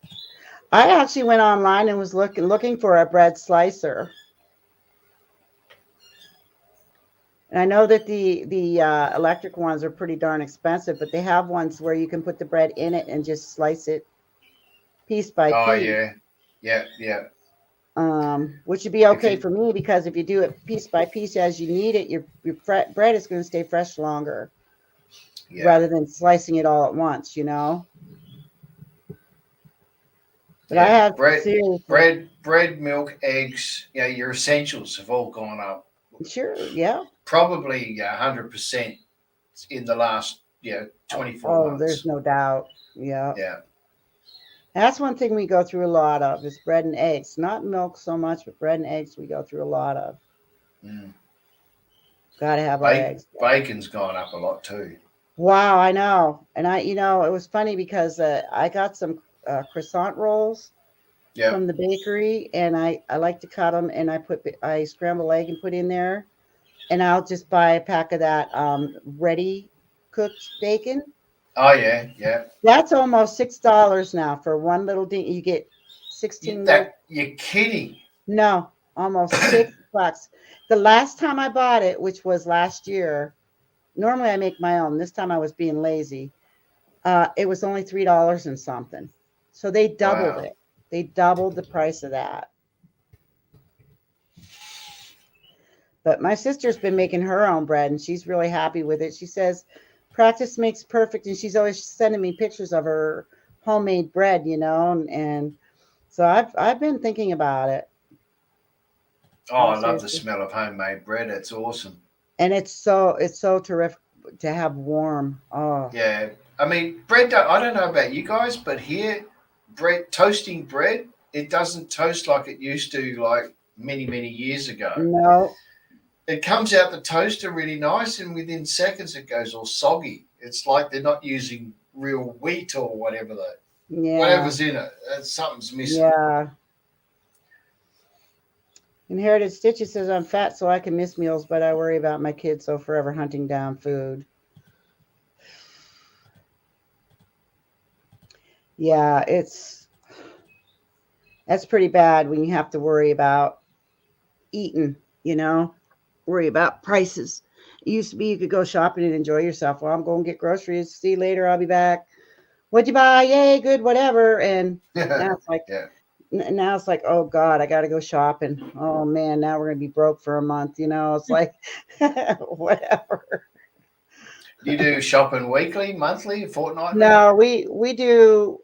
I actually went online and was looking for a bread slicer. And I know that the electric ones are pretty darn expensive, but they have ones where you can put the bread in it and just slice it piece by Oh, piece. yeah. Which would be okay you- for me because if you do it piece by piece as you need it, your bread is going to stay fresh longer Yeah. rather than slicing it all at once, you know. But I have seriously, bread, milk, eggs. Yeah, your essentials have all gone up. sure, yeah. Probably 100% in the last 24 Oh, months. there's no doubt. Yeah. Yeah. That's one thing we go through a lot of is bread and eggs. Not milk so much, but bread and eggs we go through a lot of. Mm. Got to have our eggs. Bacon's gone up a lot too. Wow, I know. And it was funny because I got some croissant rolls from the bakery, and I like to cut them, and I scramble egg and put in there, and I'll just buy a pack of that ready cooked bacon. Oh yeah. That's almost $6 now for one little ding. You get 16 little. You're kidding. No, almost $6. The last time I bought it, which was last year, normally I make my own. This time I was being lazy. It was only $3 and something. So they doubled it. They doubled the price of that. But my sister's been making her own bread and she's really happy with it. She says practice makes perfect, and she's always sending me pictures of her homemade bread, and so I've been thinking about it. Oh, I love the smell of homemade bread. It's awesome. And it's so terrific to have warm. Oh. Yeah. I mean, bread, I don't know about you guys, but here, toasting bread, it doesn't toast like it used to, like many, many years ago. No. It comes out the toaster really nice, and within seconds it goes all soggy. It's like they're not using real wheat or whatever's in it. Something's missing. Yeah. Inherited Stitches says I'm fat so I can miss meals, but I worry about my kids so forever hunting down food. Yeah, that's pretty bad when you have to worry about eating, worry about prices. It used to be you could go shopping and enjoy yourself. Well, I'm going to get groceries. See you later. I'll be back. What'd you buy? Yay, good, whatever. And now it's like, oh God, I got to go shopping. Oh man, now we're going to be broke for a month. It's like, whatever. You do shopping weekly, monthly, fortnightly? No, we do.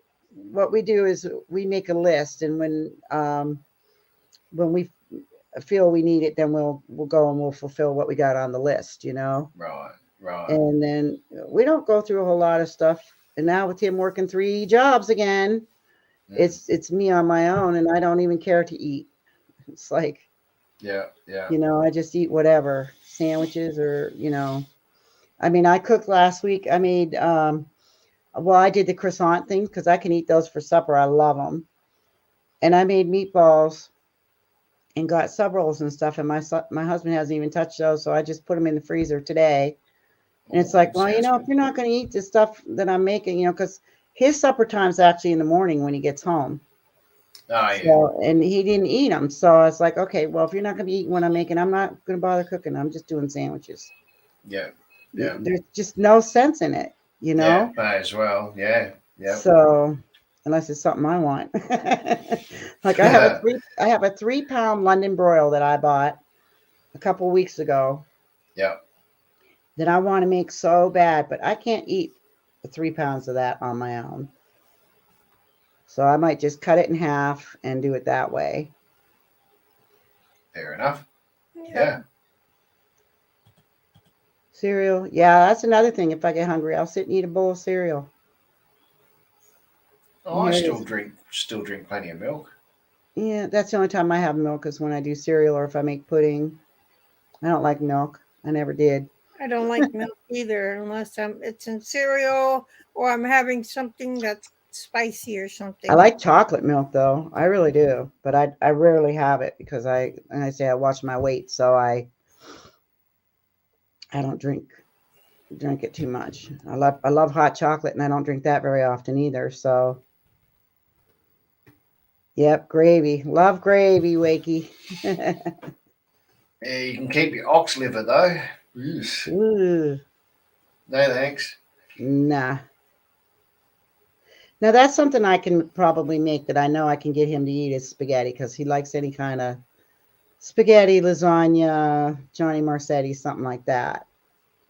What we do is we make a list, and when we feel we need it, then we'll go and we'll fulfill what we got on the list. Right. And then we don't go through a whole lot of stuff. And now with him working 3 jobs again, it's me on my own, and I don't even care to eat. It's like, yeah. I just eat whatever, sandwiches or, I mean, I cooked last week. I made, I did the croissant thing because I can eat those for supper. I love them. And I made meatballs and got sub rolls and stuff. And my husband hasn't even touched those. So I just put them in the freezer today. And it's like, well, if you're not going to eat the stuff that I'm making, because his supper time's actually in the morning when he gets home. Oh, yeah. So, and he didn't eat them. So I was like, okay, well, if you're not going to be eating what I'm making, I'm not going to bother cooking. I'm just doing sandwiches. Yeah. There's just no sense in it, Yeah, may as well. Yeah. So unless it's something I want. Like I have a 3-pound London broil that I bought a couple weeks ago. Yeah. That I want to make so bad, but I can't eat 3 pounds of that on my own. So I might just cut it in half and do it that way. Fair enough. Yep. Yeah. Cereal. Yeah, that's another thing. If I get hungry, I'll sit and eat a bowl of cereal. Oh, And I here it still drink plenty of milk. Yeah, that's the only time I have milk is when I do cereal or if I make pudding. I don't like milk. I never did. I don't like milk either unless it's in cereal or I'm having something that's spicy or something. I like chocolate milk though. I really do. But I rarely have it because I watch my weight, so I don't drink it too much. I love hot chocolate and I don't drink that very often either. So yep, gravy. Love gravy, Wakey. Yeah, you can keep your ox liver though. Yes. Ooh, No thanks. nah. Now that's something I can probably make that I know I can get him to eat is spaghetti because he likes any kind of spaghetti, lasagna, Johnny Marcetti, something like that.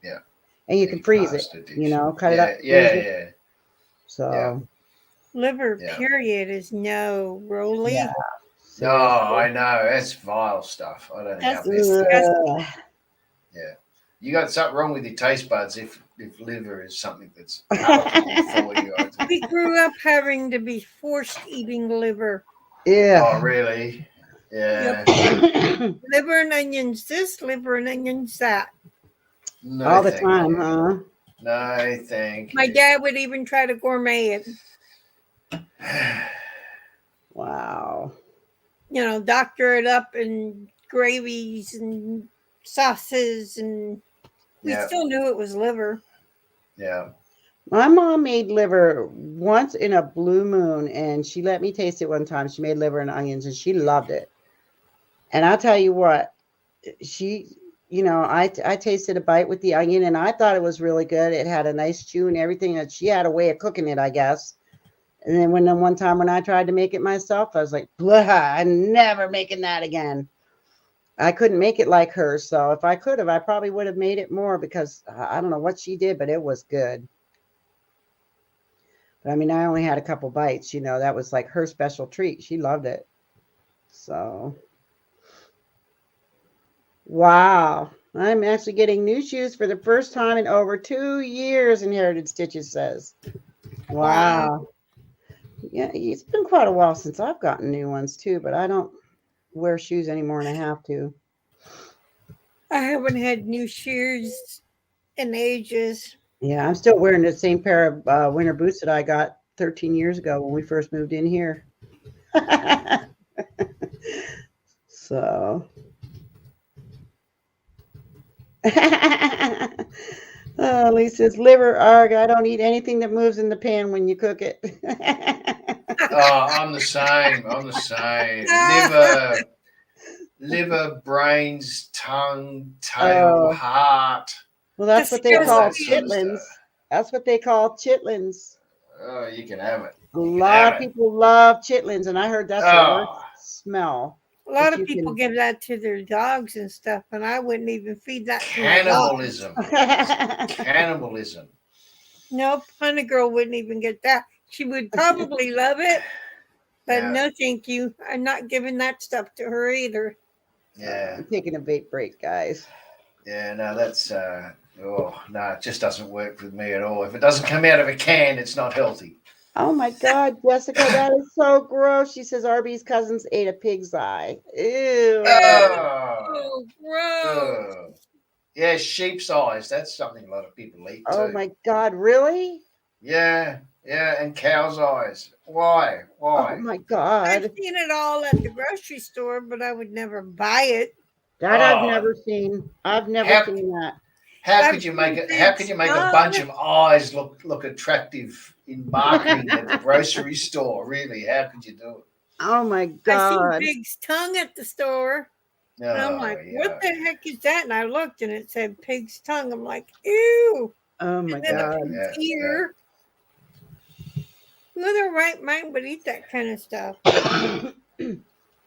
Yeah. And you Any can freeze it, pasta dish. you know, cut it Yeah, up. Freeze yeah, it. yeah. So Yeah. Liver, Yeah. period, is no, Rolly. yeah, No, I know. That's vile stuff. I don't know how That's people do it. disgusting. Ugh. Yeah. You got something wrong with your taste buds if liver is something that's palatable for you. We grew up having to be forced eating liver. Oh, Yeah. really? Yeah. Liver and onions this, liver and onions that. No, All the thank time, you. huh? No, thank My you. dad would even try to gourmet it. Wow. You know, doctor it up in gravies and sauces, and we Yeah. still knew it was liver. Yeah. My mom made liver once in a blue moon, and she let me taste it one time. She made liver and onions, and she loved it. And I'll tell you what, I tasted a bite with the onion, and I thought it was really good. It had a nice chew and everything. And she had a way of cooking it, I guess. And then one time when I tried to make it myself, I was like, blah, I'm never making that again. I couldn't make it like her. So if I could have, I probably would have made it more because I don't know what she did, but it was good. But I mean, I only had a couple bites, that was like her special treat. She loved it. So, wow. I'm actually getting new shoes for the first time in over 2 years, Inherited Stitches says. Wow. Yeah, it's been quite a while since I've gotten new ones too, but I don't wear shoes anymore and I have to. I haven't had new shoes in ages. Yeah, I'm still wearing the same pair of winter boots that I got 13 years ago when we first moved in here. So. Oh, Lee says, liver, arg, I don't eat anything that moves in the pan when you cook it. Oh, I'm the same. I'm the same. Liver, brains, tongue, tail, Oh. heart. Well, that's what they Disgusting. call All that sort of chitlins. stuff. That's what they call chitlins. Oh, you can have it. A You can lot have of it. people love chitlins, and I heard that's the worst Oh, smell. A lot But of you people can- give that to their dogs and stuff, and I wouldn't even feed that to my dog. cannibalism. It's cannibalism. Nope, Honey Girl wouldn't even get that. She would probably love it, but Yeah. no, thank you. I'm not giving that stuff to her either. Yeah. I'm taking a vape break, guys. Yeah, no, that's no, it just doesn't work with me at all. If it doesn't come out of a can, it's not healthy. Oh my God, Jessica, that is so gross. She says Arby's cousins ate a pig's eye. Ew. Oh, gross. oh. Yeah, sheep's eyes. That's something a lot of people eat too. Oh my God, really? Yeah, and cow's eyes. Why? Oh my God. I've seen it all at the grocery store, but I would never buy it. That I've Oh. never seen. I've never How- seen that. How could you make it? How could you make a bunch of eyes look attractive in marketing at the grocery store? Really, how could you do it? Oh my I God. seen pig's tongue at the store. No, And I'm like, yeah. what the heck is that? And I looked and it said pig's tongue. I'm like, ew. Oh my And then God. a pig's ear. Who in their right mind would eat that kind of stuff?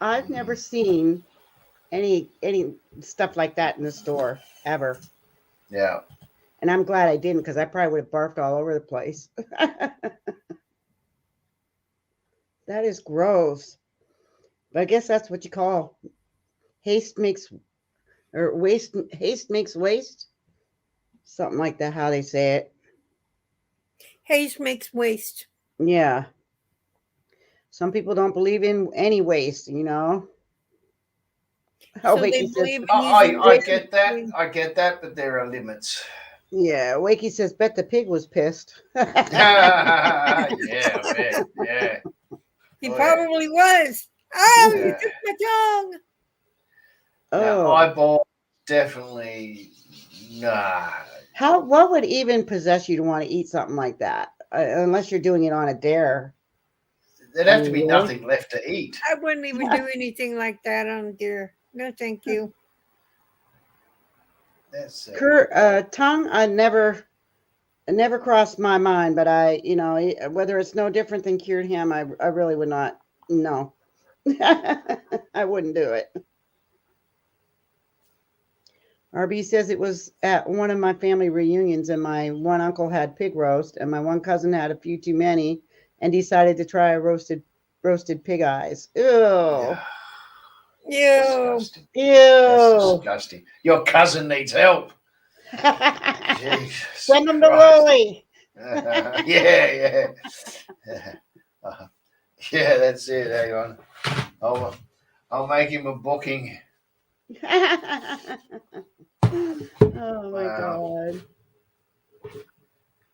I've never seen any stuff like that in the store ever. Yeah. And I'm glad I didn't because I probably would have barfed all over the place. That is gross. But I guess that's what you call haste makes or waste. Haste makes waste. Something like that. How they say it. Haste makes waste. Yeah. Some people don't believe in any waste. Oh, So they Wakey says. believe in using I waste. get that. I get that, but there are limits. Yeah, Wakey says. Bet the pig was pissed. Yeah, I bet. Yeah. He Oh, yeah. probably was. Oh, you Yeah. took my tongue. Now, Oh. eyeball definitely nah. What would even possess you to want to eat something like that? Unless you're doing it on a dare. There'd I have to mean, be really? nothing left to eat. I wouldn't even do anything like that on deer. No, thank you. That's Tongue, I never crossed my mind, but whether it's no different than cured ham, I really would not. No, I wouldn't do it. RB says it was at one of my family reunions, and my one uncle had pig roast, and my one cousin had a few too many, and decided to try roasted pig eyes. Ew. yeah. You. Disgusting. That's Ew. disgusting. Your cousin needs help. Jesus Send them to Christ. Lily. Yeah. Uh, yeah, that's it. Hang on. I'll make him a booking. Oh my Wow. God.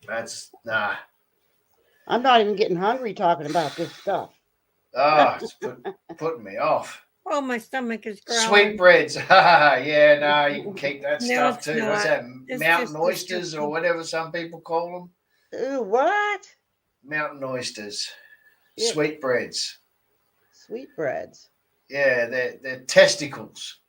That's nah. I'm not even getting hungry talking about this stuff. Oh, it's putting me off. Oh, my stomach is growling. Sweetbreads. Yeah, no, you can keep that No, stuff it's too. What's not. that? It's Mountain just oysters disgusting. or whatever some people call them. Ooh, what? Mountain oysters. Yeah. Sweetbreads. Sweetbreads. Yeah, they're testicles.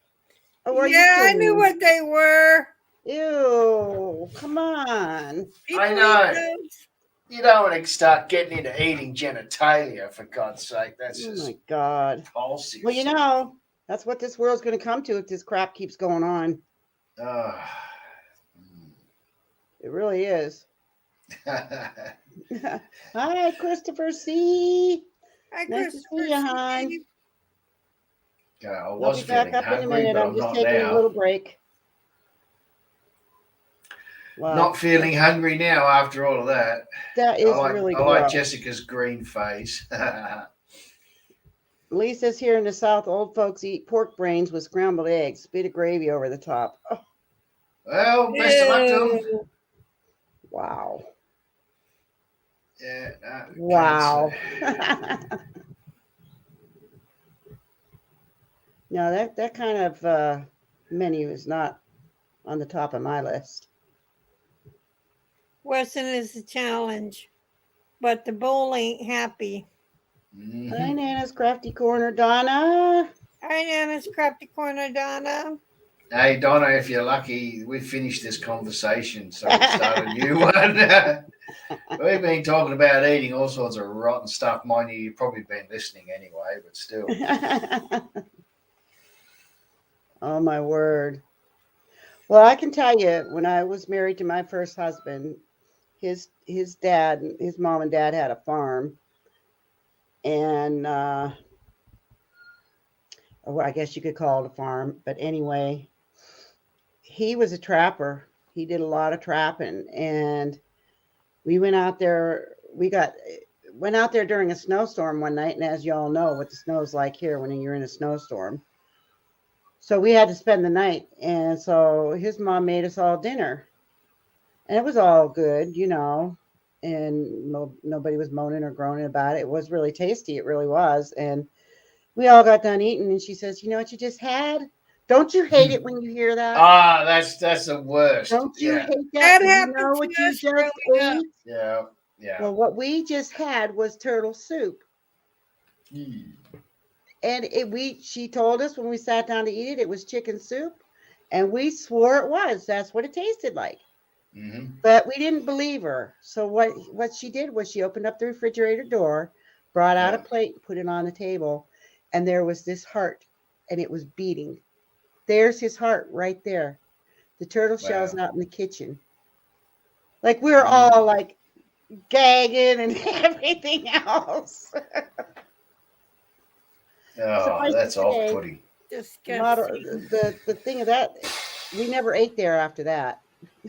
Oh, are you Yeah, I kidding knew me? what they were. Ew, come on. People I eat know. those. You don't want to start getting into eating genitalia, for God's sake. That's Oh just my God. repulsive. Well, that's what this world's going to come to if this crap keeps going on. Oh. It really is. Hi, Christopher C. Hi, Nice to Christopher see you, hon. Steve. Yeah, I I'll was be back feeling up in a hungry, minute. but I'm I'm just not taking a now. little break. Wow. Not feeling hungry now after all of that. That is really I like gross. Jessica's green face. Lisa's here in the South. Old folks eat pork brains with scrambled eggs, bit of gravy over the top. Oh, Well, best of luck to them. Ew. wow. Yeah. Wow. No, that kind of menu is not on the top of my list. Wesson is a challenge, but the bowl ain't happy. Hi, Nana's Crafty Corner. Donna. Hi, Nana's Crafty Corner, Donna. Hey, Donna, if you're lucky, we've finished this conversation, so we'll start a new one. We've been talking about eating all sorts of rotten stuff. Mind you, you've probably been listening anyway, but still. Oh, my word. Well, I can tell you, when I was married to my first husband, his mom and dad had a farm. And, well, I guess you could call it a farm. But anyway, he was a trapper. He did a lot of trapping. And we went out there. Went out there during a snowstorm one night. And as you all know what the snow's like here when you're in a snowstorm. So we had to spend the night. And so his mom made us all dinner. And it was all good, and nobody was moaning or groaning about it. It was really tasty. It really was. And we all got done eating. And she says, "You know what you just had? Don't you hate it when you hear that? Ah, that's the worst. Don't you Yeah. hate That that? You happened know to what you us just growing up. ate?" Yeah. Well, what we just had was turtle soup. And she told us when we sat down to eat it, it was chicken soup. And we swore it was. That's what it tasted like. Mm-hmm. But we didn't believe her. So what she did was she opened up the refrigerator door, brought out a plate, and put it on the table, and there was this heart, and it was beating. There's his heart right there. The turtle shell's out in the kitchen. Like we were all like gagging and everything else. Oh, Suffice to that's say, off-putting. Disgusting. the thing of that, we never ate there after that.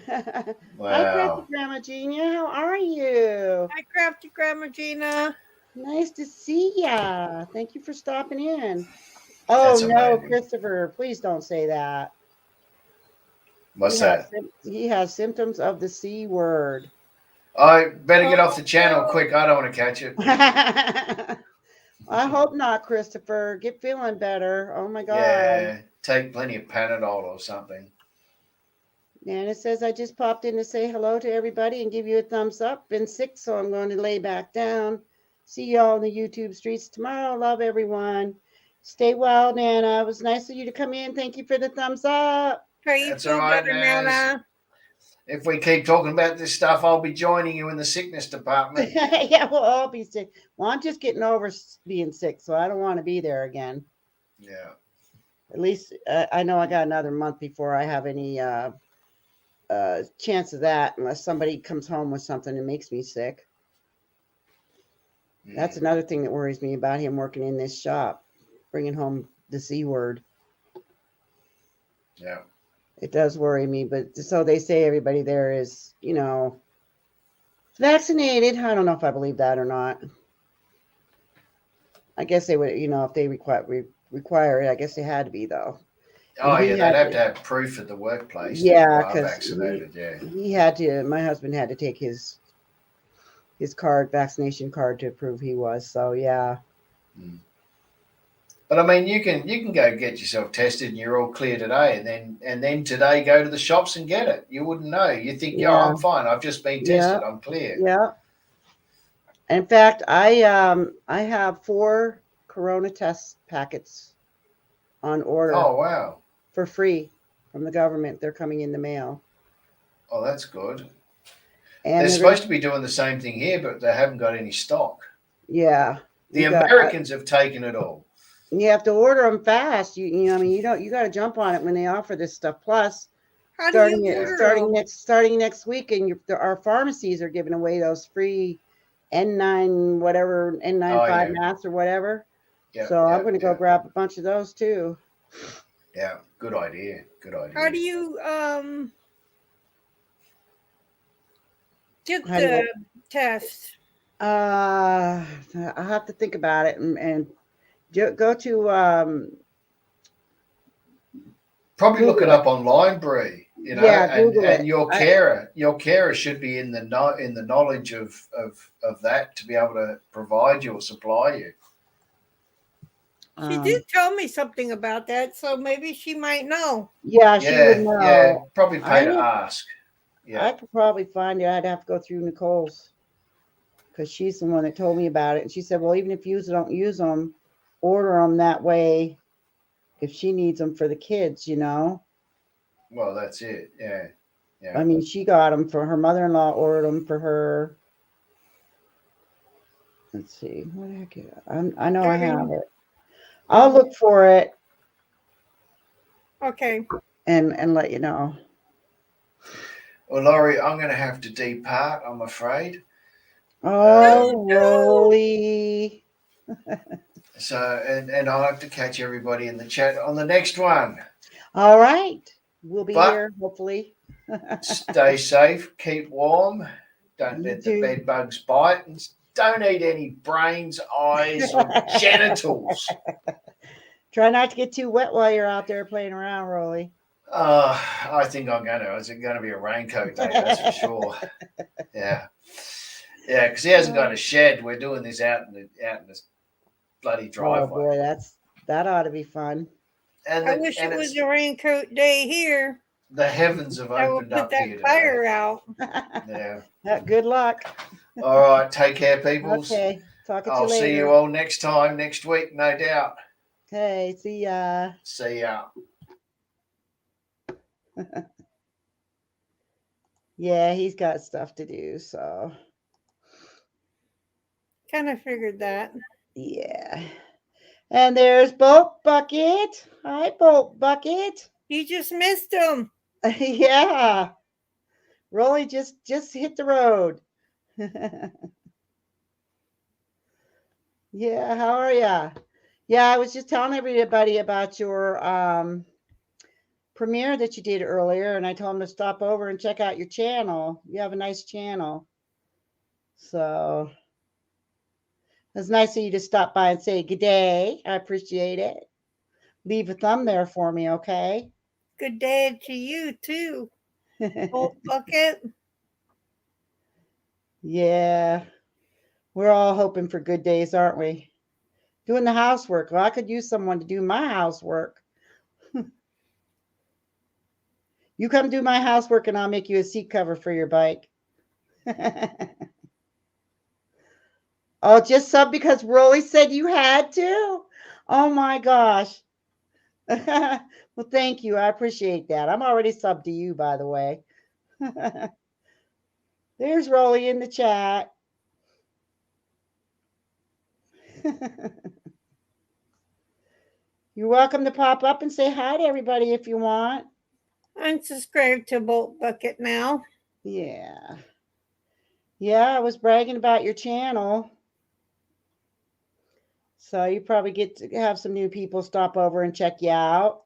Hi, Crafty Wow. Grandma Genia. How are you? Hi, Crafty Grandma Gina. Nice to see ya. Thank you for stopping in. Oh That's no, amazing. Christopher, please don't say that. What's that? He has symptoms of the C word. I better get off Oh, the channel quick. I don't want to catch it. I hope not, Christopher. Get feeling better. Oh my God. Yeah, take plenty of Panadol or something. And it says, I just popped in to say hello to everybody and give you a thumbs up. Been sick, so I'm going to lay back down. See y'all in the YouTube streets tomorrow. Love everyone. Stay well, Nana. It was nice of you to come in. Thank you for the thumbs up. pray you That's all feel right, better, Naz. Nana. If we keep talking about this stuff, I'll be joining you in the sickness department. Yeah, we'll all be sick. Well, I'm just getting over being sick, so I don't want to be there again. Yeah. At least I know I got another month before I have any chance of that, unless somebody comes home with something that makes me sick. That's another thing that worries me about him working in this shop, bringing home the C word. Yeah. It does worry me, but so they say everybody there is, vaccinated. I don't know if I believe that or not. I guess they would, if they require it, I guess they had to be though. And Oh, he yeah, they'd had have to, to have proof at the workplace that you yeah, are because vaccinated. Yeah. he had to. My husband had to take his vaccination card to prove he was. So yeah. But I mean, you can go get yourself tested and you're all clear today, and then today go to the shops and get it. You wouldn't know. You think, yeah, Yeah. I'm fine. I've just been Yeah. tested. I'm clear. Yeah. In fact, I have 4 Corona test packets on order Oh, wow. for free from the government. They're coming in the mail, Oh, that's good. and They're they're gonna. supposed to be doing the same thing here, but they haven't got any stock. Yeah, The Americans have taken it all. you have to order them fast. I mean, you got to jump on it when they offer this stuff. Plus, How do you order them? starting next week, and our pharmacies are giving away those free N9 whatever N95 yeah. masks or whatever. Yeah, So I'm yeah, going to go grab a bunch of those too. Yeah, good idea. Good idea. How do you get How do you- the test? I'll have to think about it and go to probably Google look it up online, Bree. Yeah, Google and it. your carer should be in the knowledge of that to be able to provide you or supply you. She did tell me something about that, so maybe she might know. Yeah, she would know. Yeah, probably pay to ask. Yeah, I could probably find it. I'd have to go through Nicole's because she's the one that told me about it. And she said, well, even if you don't use them, order them that way if she needs them for the kids, Well, that's it. Yeah. I mean, she got them for her mother-in-law, ordered them for her. Let's see. What the heck? I know I have it. I'll look for it. Okay. And let you know. Well, Laurie, I'm going to have to depart, I'm afraid. Oh, Rolly. So, and I'll have to catch everybody in the chat on the next one. All right. We'll be here, hopefully. Stay safe, keep warm, don't let the bed bugs bite, and don't eat any brains, eyes, or genitals. Try not to get too wet while you're out there playing around, Rolly. I think I'm going to. It's going to be a raincoat day, that's for sure. Yeah, because he hasn't got a shed. We're doing this out in this bloody driveway. Oh boy, that ought to be fun. And I wish it was a raincoat day here. The heavens have opened up here. Put that fire out. Yeah. Good luck. All right. Take care, people. Okay. Talk to you later. I'll see you all next week, no doubt. Okay. See ya. See ya. Yeah, he's got stuff to do, so. Kind of figured that. Yeah. And there's Bolt Bucket. Hi, Bolt Bucket. You just missed him. Yeah. Rolly just hit the road. Yeah, how are ya? Yeah, I was just telling everybody about your premiere that you did earlier, and I told them to stop over and check out your channel. You have a nice channel. So it's nice of you to stop by and say good day. I appreciate it. Leave a thumb there for me, okay? Good day to you too, Bolt Bucket. Yeah, we're all hoping for good days, aren't we? Doing the housework. Well, I could use someone to do my housework. You come do my housework and I'll make you a seat cover for your bike. Oh, just sub because Rolly said you had to? Oh my gosh. Well, thank you. I appreciate that. I'm already subbed to you, by the way. There's Rolly in the chat. You're welcome to pop up and say hi to everybody if you want. Unsubscribe to Bolt Bucket now. Yeah. Yeah, I was bragging about your channel. So you probably get to have some new people stop over and check you out.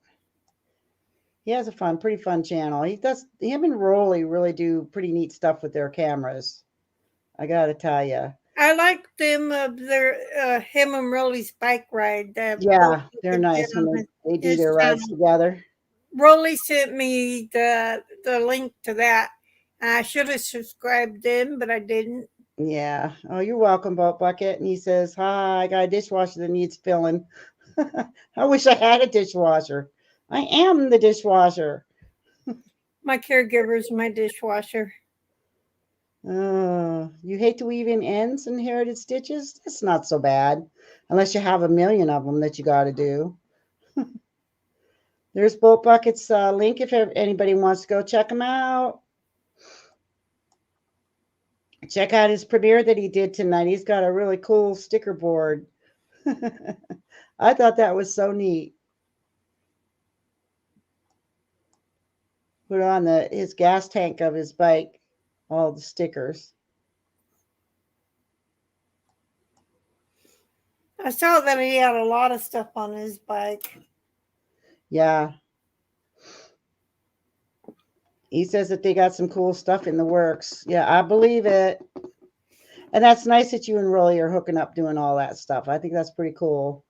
He has a pretty fun channel. Him and Rolly really do pretty neat stuff with their cameras. I gotta tell you. I like them of their him and Rolly's bike ride. That Yeah, they're nice when they do their rides together. Rolly sent me the link to that. I should have subscribed them, but I didn't. Yeah. Oh, you're welcome, Boat Bucket. And he says, hi, I got a dishwasher that needs filling. I wish I had a dishwasher. I am the dishwasher. My caregiver's my dishwasher. You hate to weave in ends and inherited stitches? That's not so bad. Unless you have a million of them that you got to do. There's Boat Bucket's link if anybody wants to go check him out. Check out his premiere that he did tonight. He's got a really cool sticker board. I thought that was so neat. Put on his gas tank of his bike, all the stickers. I saw that he had a lot of stuff on his bike. Yeah. He says that they got some cool stuff in the works. Yeah, I believe it. And that's nice that you and Rolly are hooking up doing all that stuff. I think that's pretty cool.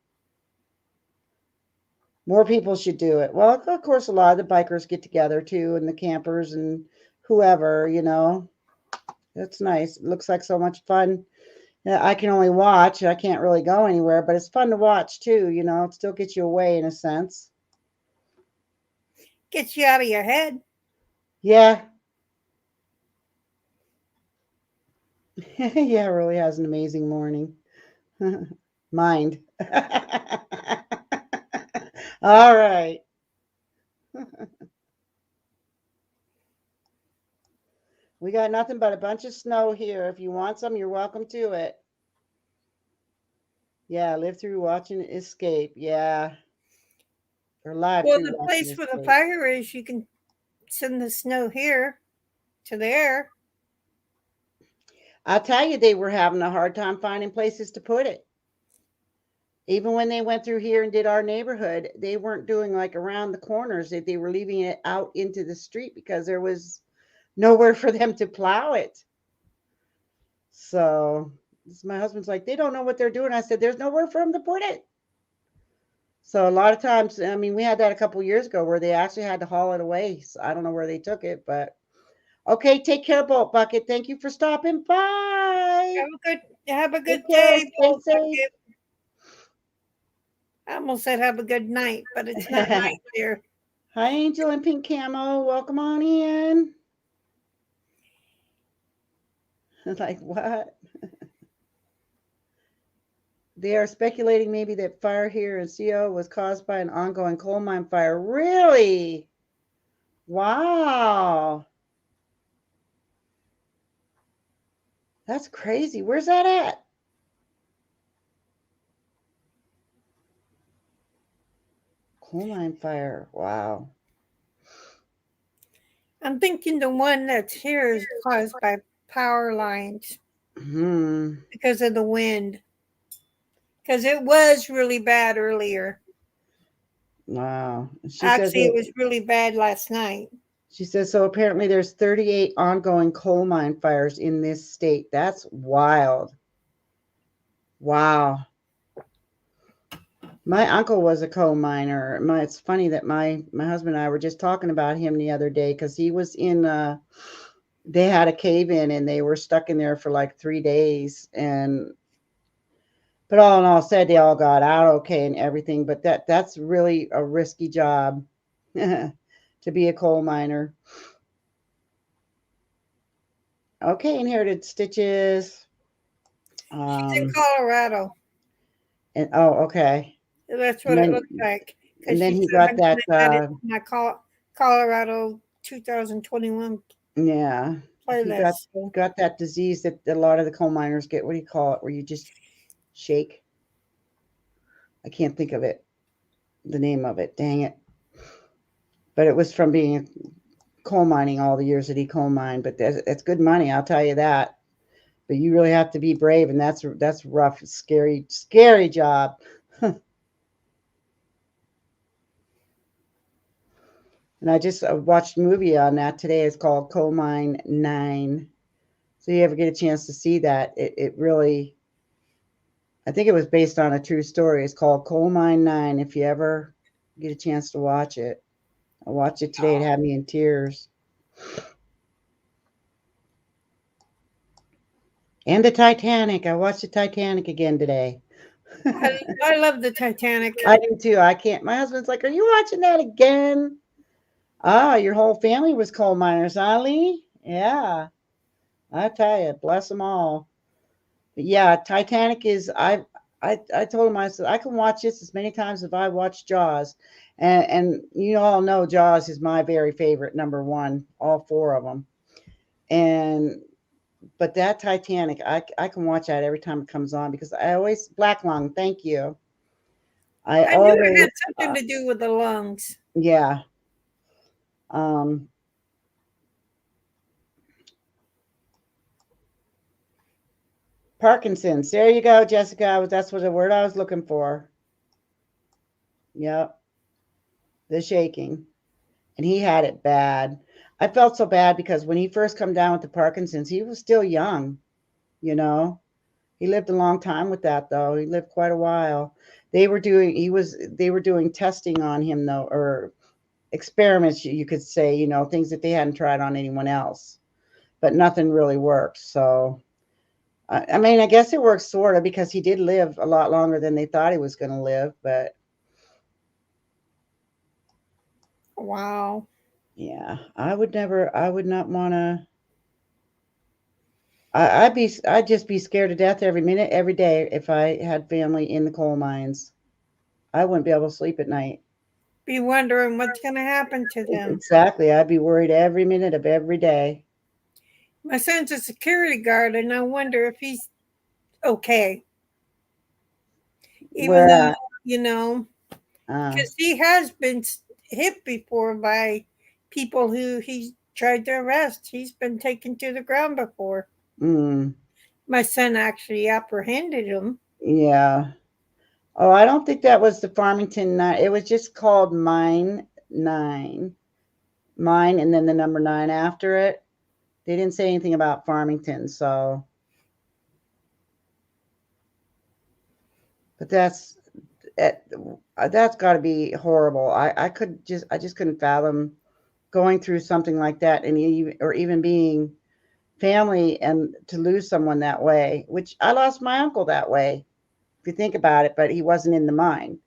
More people should do it. Well, of course, a lot of the bikers get together too, and the campers and whoever, That's nice. It looks like so much fun. Yeah, I can only watch. I can't really go anywhere, but it's fun to watch too, It still gets you away in a sense. Gets you out of your head. Yeah. Yeah, it really has an amazing morning. Mind. All right. We got nothing but a bunch of snow here. If you want some, you're welcome to it. Yeah, live through watching Escape. Yeah. Or live Well, through the watching place where Escape. the fire is, you can send the snow here to there. I'll tell you, they were having a hard time finding places to put it. Even when they went through here and did our neighborhood, they weren't doing like around the corners. They were leaving it out into the street because there was nowhere for them to plow it. So my husband's like, they don't know what they're doing. I said, there's nowhere for them to put it. So a lot of times, I mean, we had that a couple years ago where they actually had to haul it away. So I don't know where they took it, but okay, take care, Boat Bucket. Thank you for stopping by. Have a good Take care. day, Stay Bolt safe. Bucket. I almost said have a good night, but it's not night here. Hi, Angel and Pink Camo. Welcome on in. Like, what? They are speculating maybe that fire here in CO was caused by an ongoing coal mine fire. Really? Wow. That's crazy. Where's that at? Coal mine fire. Wow. I'm thinking the one that's here is caused by power lines because of the wind. because it was really bad earlier. Wow. Actually, it was really bad last night. She says, so apparently there's 38 ongoing coal mine fires in this state. That's wild. Wow. My uncle was a coal miner. It's funny that my husband and I were just talking about him the other day because he was in they had a cave in and they were stuck in there for like 3 days, but all in all said they all got out okay and everything, but that's really a risky job to be a coal miner. Okay, inherited stitches. She's in Colorado. And oh, okay. That's what it looks like. And then he got that my Colorado 2021 yeah. playlist. He got that disease that a lot of the coal miners get. What do you call it? Where you just shake. I can't think of it. The name of it. Dang it. But it was from being coal mining all the years that he coal mined. But it's good money, I'll tell you that. But you really have to be brave, and that's rough, scary job. And I just watched a movie on that today. It's called Coal Mine 9. So you ever get a chance to see that? It really, I think it was based on a true story. It's called Coal Mine 9. If you ever get a chance to watch it, I watched it today. It had me in tears. And the Titanic. I watched the Titanic again today. I love the Titanic. I do too. I can't. My husband's like, "Are you watching that again?" Ah, your whole family was coal miners, huh, Lee? Yeah. I tell you, bless them all. But yeah, Titanic is. I told him, I said I can watch this as many times as I watch Jaws, and you all know Jaws is my very favorite, number one, all 4 of them. But that Titanic, I can watch that every time it comes on because I always Black Lung. Thank you. I knew it had something to do with the lungs. Yeah. Parkinson's. There you go, Jessica. That's what the word I was looking for. Yep. The shaking. And he had it bad. I felt so bad because when he first come down with the Parkinson's, he was still young, you know. He lived a long time with that though. He lived quite a while. They were doing testing on him though, or experiments you could say, you know, things that they hadn't tried on anyone else. But nothing really worked. So I mean, I guess it works sort of because he did live a lot longer than they thought he was going to live, but wow. Yeah, I would not want to. I'd just be scared to death every minute, every day if I had family in the coal mines. I wouldn't be able to sleep at night. Be wondering what's going to happen to them. Exactly. I'd be worried every minute of every day. My son's a security guard, and I wonder if he's okay. Even though, you know, because he has been hit before by people who he's tried to arrest. He's been taken to the ground before. My son actually apprehended him. Yeah. Oh, I don't think that was the Farmington 9. It was just called Mine 9. Mine and then the number 9 after it. They didn't say anything about Farmington, so. But that's got to be horrible. I just couldn't fathom going through something like that, and even being family and to lose someone that way. Which I lost my uncle that way, if you think about it. But he wasn't in the mine.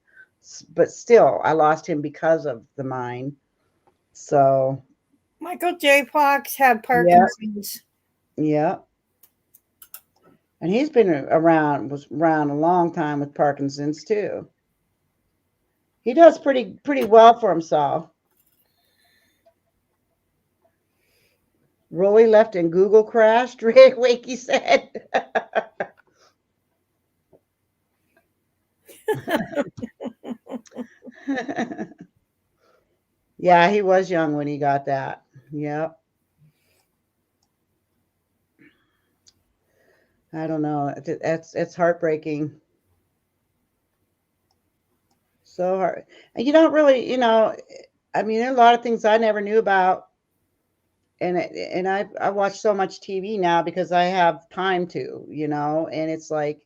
But still, I lost him because of the mine. So Michael J. Fox had Parkinson's. Yeah. And he's been was around a long time with Parkinson's too. He does pretty well for himself. Rolly left and Google crashed, Rick Wakey said. Yeah, he was young when he got that. Yep. I don't know. It's heartbreaking. So hard. And you don't really, I mean, there are a lot of things I never knew about. And I watch so much TV now because I have time to, and it's like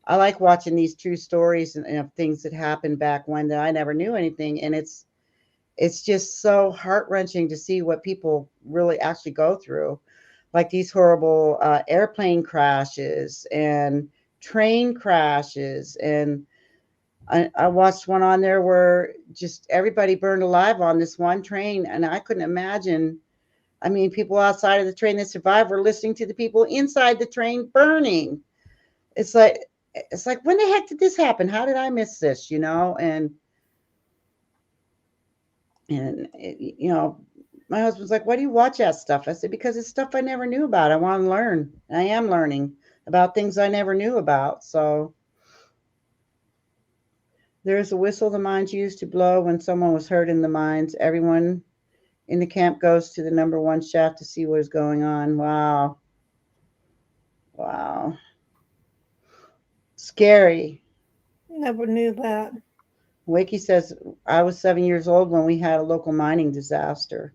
I like watching these true stories and of things that happened back when that I never knew anything. And it's just so heart-wrenching to see what people really actually go through, like these horrible airplane crashes and train crashes. And I watched one on there where just everybody burned alive on this one train, and I couldn't imagine. I mean, people outside of the train that survived were listening to the people inside the train burning. It's like when the heck did this happen? How did I miss this? And my husband's like, why do you watch that stuff? I said, because it's stuff I never knew about. I want to learn. I am learning about things I never knew about. So there's a whistle the mines used to blow when someone was hurt in the mines. Everyone in the camp goes to the number one shaft to see what is going on. Wow. Wow. Scary. Never knew that. Wakey says, I was 7 years old when we had a local mining disaster.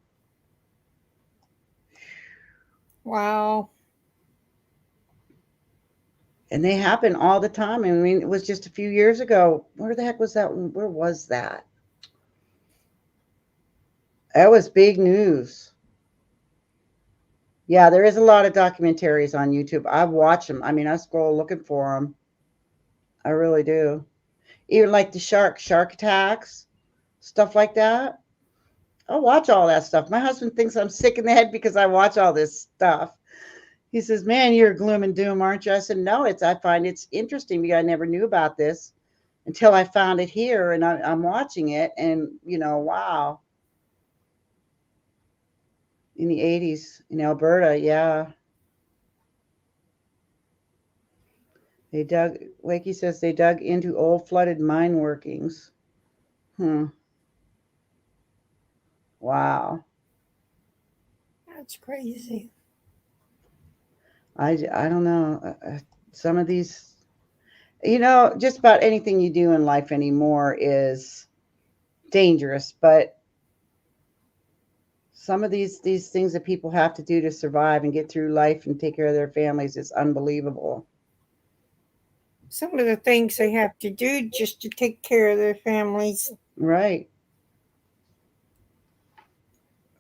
Wow. And they happen all the time. I mean, it was just a few years ago. Where the heck was that? Where was that? That was big news. Yeah, there is a lot of documentaries on YouTube. I watch them. I mean, I scroll looking for them. I really do. Even like the shark attacks, stuff like that. I'll watch all that stuff. My husband thinks I'm sick in the head because I watch all this stuff. He says, man, you're gloom and doom, aren't you? I said, no, I find it's interesting because I never knew about this until I found it here, and I'm watching it, and, wow. In the 80s in Alberta, yeah. Wakey says they dug into old flooded mine workings. Wow. That's crazy. I don't know. Some of these, just about anything you do in life anymore is dangerous, but some of these things that people have to do to survive and get through life and take care of their families is unbelievable. Some of the things they have to do just to take care of their families. Right.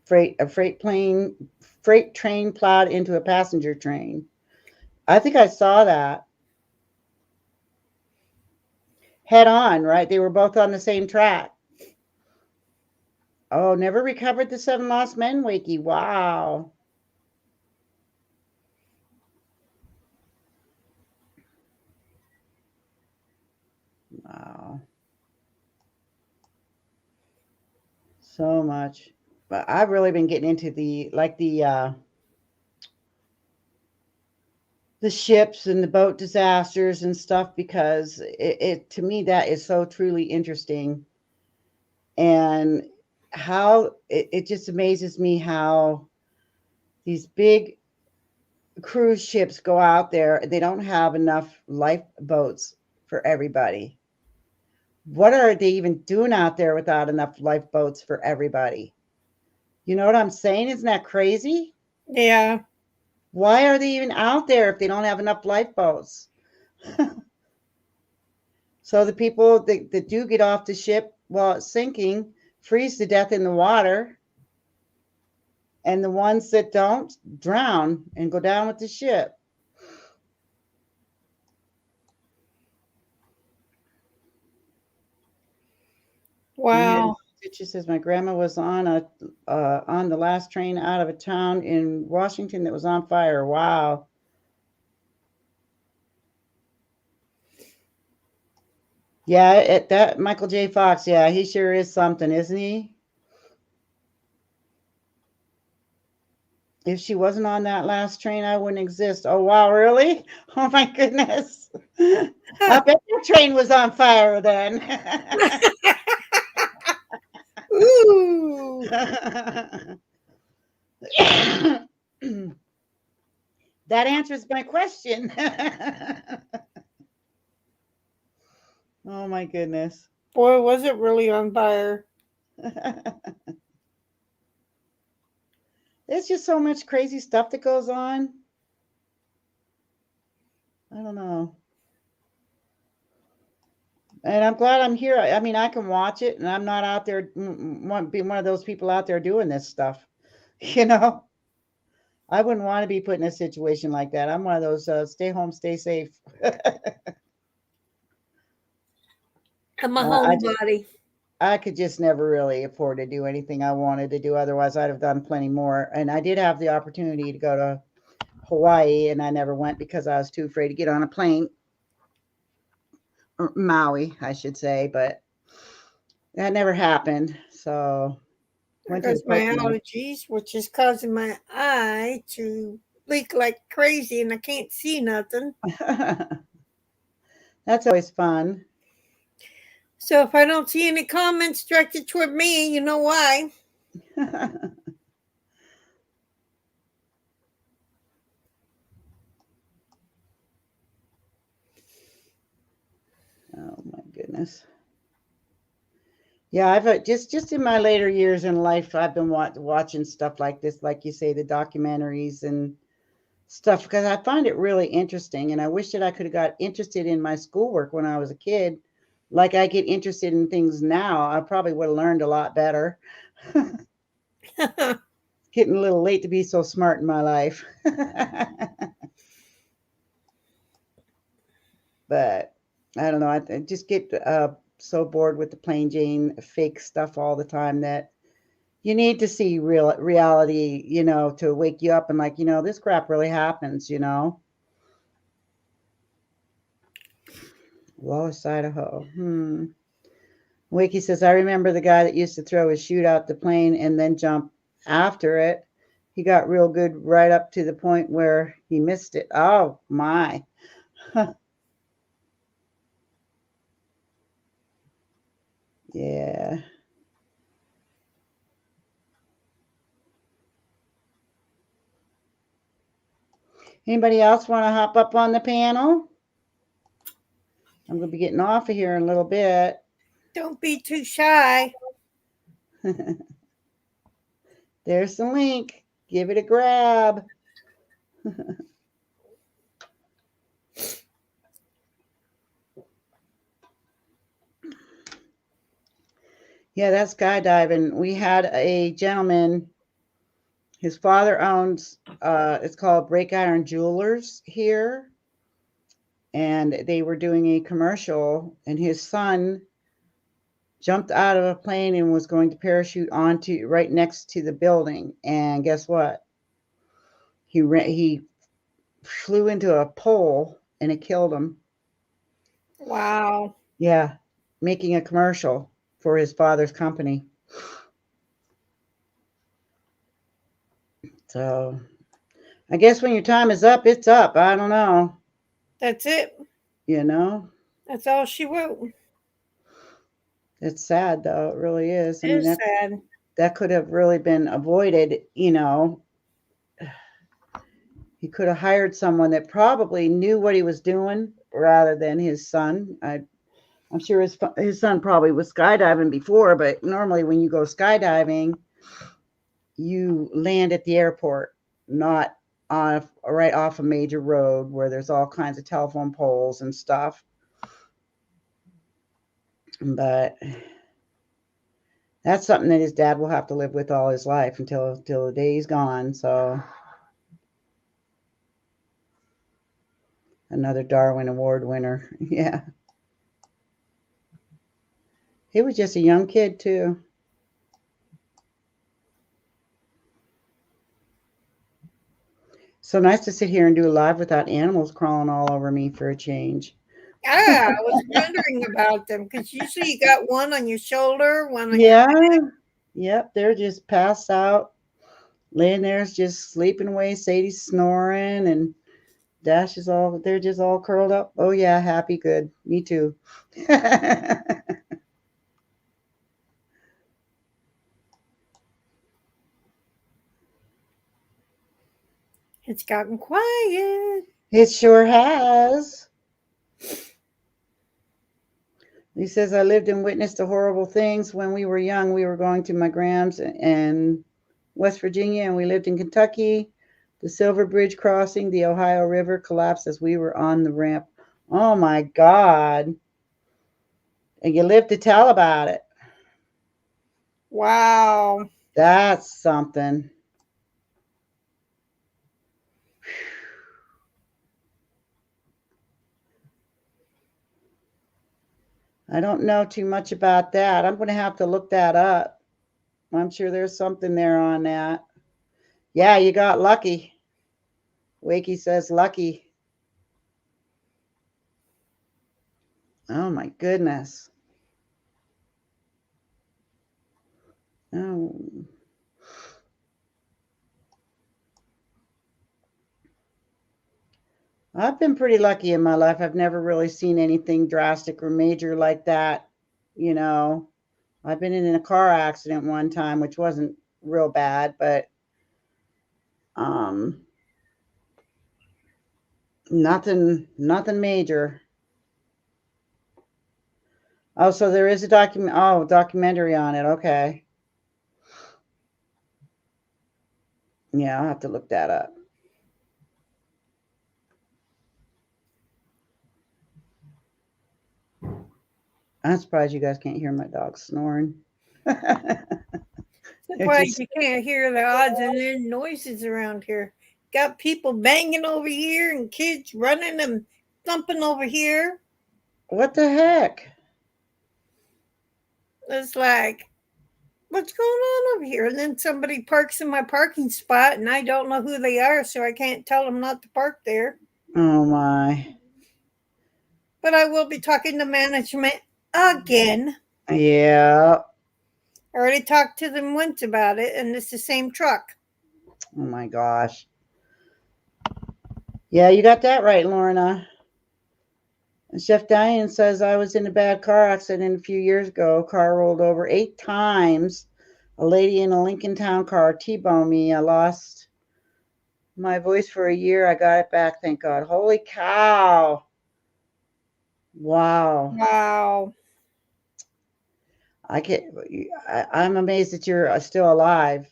A freight train plowed into a passenger train. I think I saw that. Head on, right? They were both on the same track. Oh, never recovered the 7 lost men, Wakey. Wow. Wow. So much. But I've really been getting into the ships and the boat disasters and stuff because it to me that is so truly interesting. And how it just amazes me how these big cruise ships go out there. They don't have enough lifeboats for everybody. What are they even doing out there without enough lifeboats for everybody? You know what I'm saying? Isn't that crazy? Yeah. Why are they even out there if they don't have enough lifeboats? So the people that do get off the ship while it's sinking freeze to death in the water. And the ones that don't drown and go down with the ship. Wow. Stitcher says my grandma was on the last train out of a town in Washington that was on fire. Wow. Yeah, that Michael J. Fox. Yeah, he sure is something, isn't he? If she wasn't on that last train, I wouldn't exist. Oh, wow, really? Oh, my goodness. I bet that train was on fire then. Ooh. That answers my question. Oh, my goodness. Boy, was it really on fire. There's just so much crazy stuff that goes on. I don't know. And I'm glad I'm here. I mean, I can watch it, and I'm not out there being one of those people out there doing this stuff. You know, I wouldn't want to be put in a situation like that. I'm one of those stay home, stay safe. I'm a I just, homebody. I could just never really afford to do anything I wanted to do. Otherwise, I'd have done plenty more. And I did have the opportunity to go to Hawaii, and I never went because I was too afraid to get on a plane. Or Maui, I should say, but that never happened. So went to the Because my Poconos. allergies, which is causing my eye to leak like crazy, and I can't see nothing. That's always fun. So if I don't see any comments directed toward me, you know why. Oh my goodness. Yeah, I've just in my later years in life, I've been watching stuff like this, like you say, the documentaries and stuff, because I find it really interesting. And I wish that I could have got interested in my schoolwork when I was a kid, like I get interested in things now. I probably would have learned a lot better. Getting a little late to be so smart in my life. But I don't know. I just get so bored with the plain Jane fake stuff all the time that you need to see real reality, to wake you up and like, this crap really happens. Wallace, Idaho. Wiki says, I remember the guy that used to throw his chute out the plane and then jump after it. He got real good right up to the point where he missed it. Oh, my. Yeah. Anybody else want to hop up on the panel? I'm going to be getting off of here in a little bit. Don't be too shy. There's the link. Give it a grab. Yeah, that's skydiving. We had a gentleman, his father owns, it's called Break Iron Jewelers here. And they were doing a commercial, and his son jumped out of a plane and was going to parachute onto right next to the building. And guess what? He flew into a pole and it killed him. Wow. Yeah, making a commercial for his father's company. So I guess when your time is up, it's up. I don't know. That's it. That's all she wrote. It's sad though. It really is. It is sad. That could have really been avoided. He could have hired someone that probably knew what he was doing rather than his son. I'm sure his son probably was skydiving before, but normally when you go skydiving, you land at the airport, not right off a major road where there's all kinds of telephone poles and stuff. But that's something that his dad will have to live with all his life until the day he's gone. So another Darwin Award winner. Yeah. He was just a young kid too. So nice to sit here and do a live without animals crawling all over me for a change. Yeah, I was wondering about them because usually you got one on your shoulder, one on your Yeah. Yep. They're just passed out, laying there, just sleeping away. Sadie's snoring and Dash is they're just all curled up. Oh, yeah. Happy. Good. Me too. It's gotten quiet. It sure has. He says, I lived and witnessed the horrible things. When we were young, we were going to my grams in West Virginia, and we lived in Kentucky. The Silver Bridge crossing, the Ohio River collapsed as we were on the ramp. Oh my God. And you live to tell about it. Wow. That's something. I don't know too much about that. I'm going to have to look that up. I'm sure there's something there on that. Yeah, you got lucky. Wakey says lucky. Oh my goodness. Oh. I've been pretty lucky in my life. I've never really seen anything drastic or major like that. You know, I've been in a car accident one time, which wasn't real bad, but um, nothing major. Oh, so there is a documentary on it. Okay. Yeah, I'll have to look that up. I'm surprised you guys can't hear my dog snoring. Surprised you can't hear the odds and end noises around here. Got people banging over here and kids running and thumping over here. What the heck? It's like, what's going on over here? And then somebody parks in my parking spot and I don't know who they are, so I can't tell them not to park there. Oh my. But I will be talking to management again. Yeah. I already talked to them once about it, and it's the same truck. Oh my gosh. Yeah, you got that right, Lorna. Chef Diane says, I was in a bad car accident a few years ago. Car rolled over 8 times. A lady in a Lincoln Town car T-boned me. I lost my voice for a year. I got it back, thank God. Holy cow. Wow. Wow. I'm amazed that you're still alive.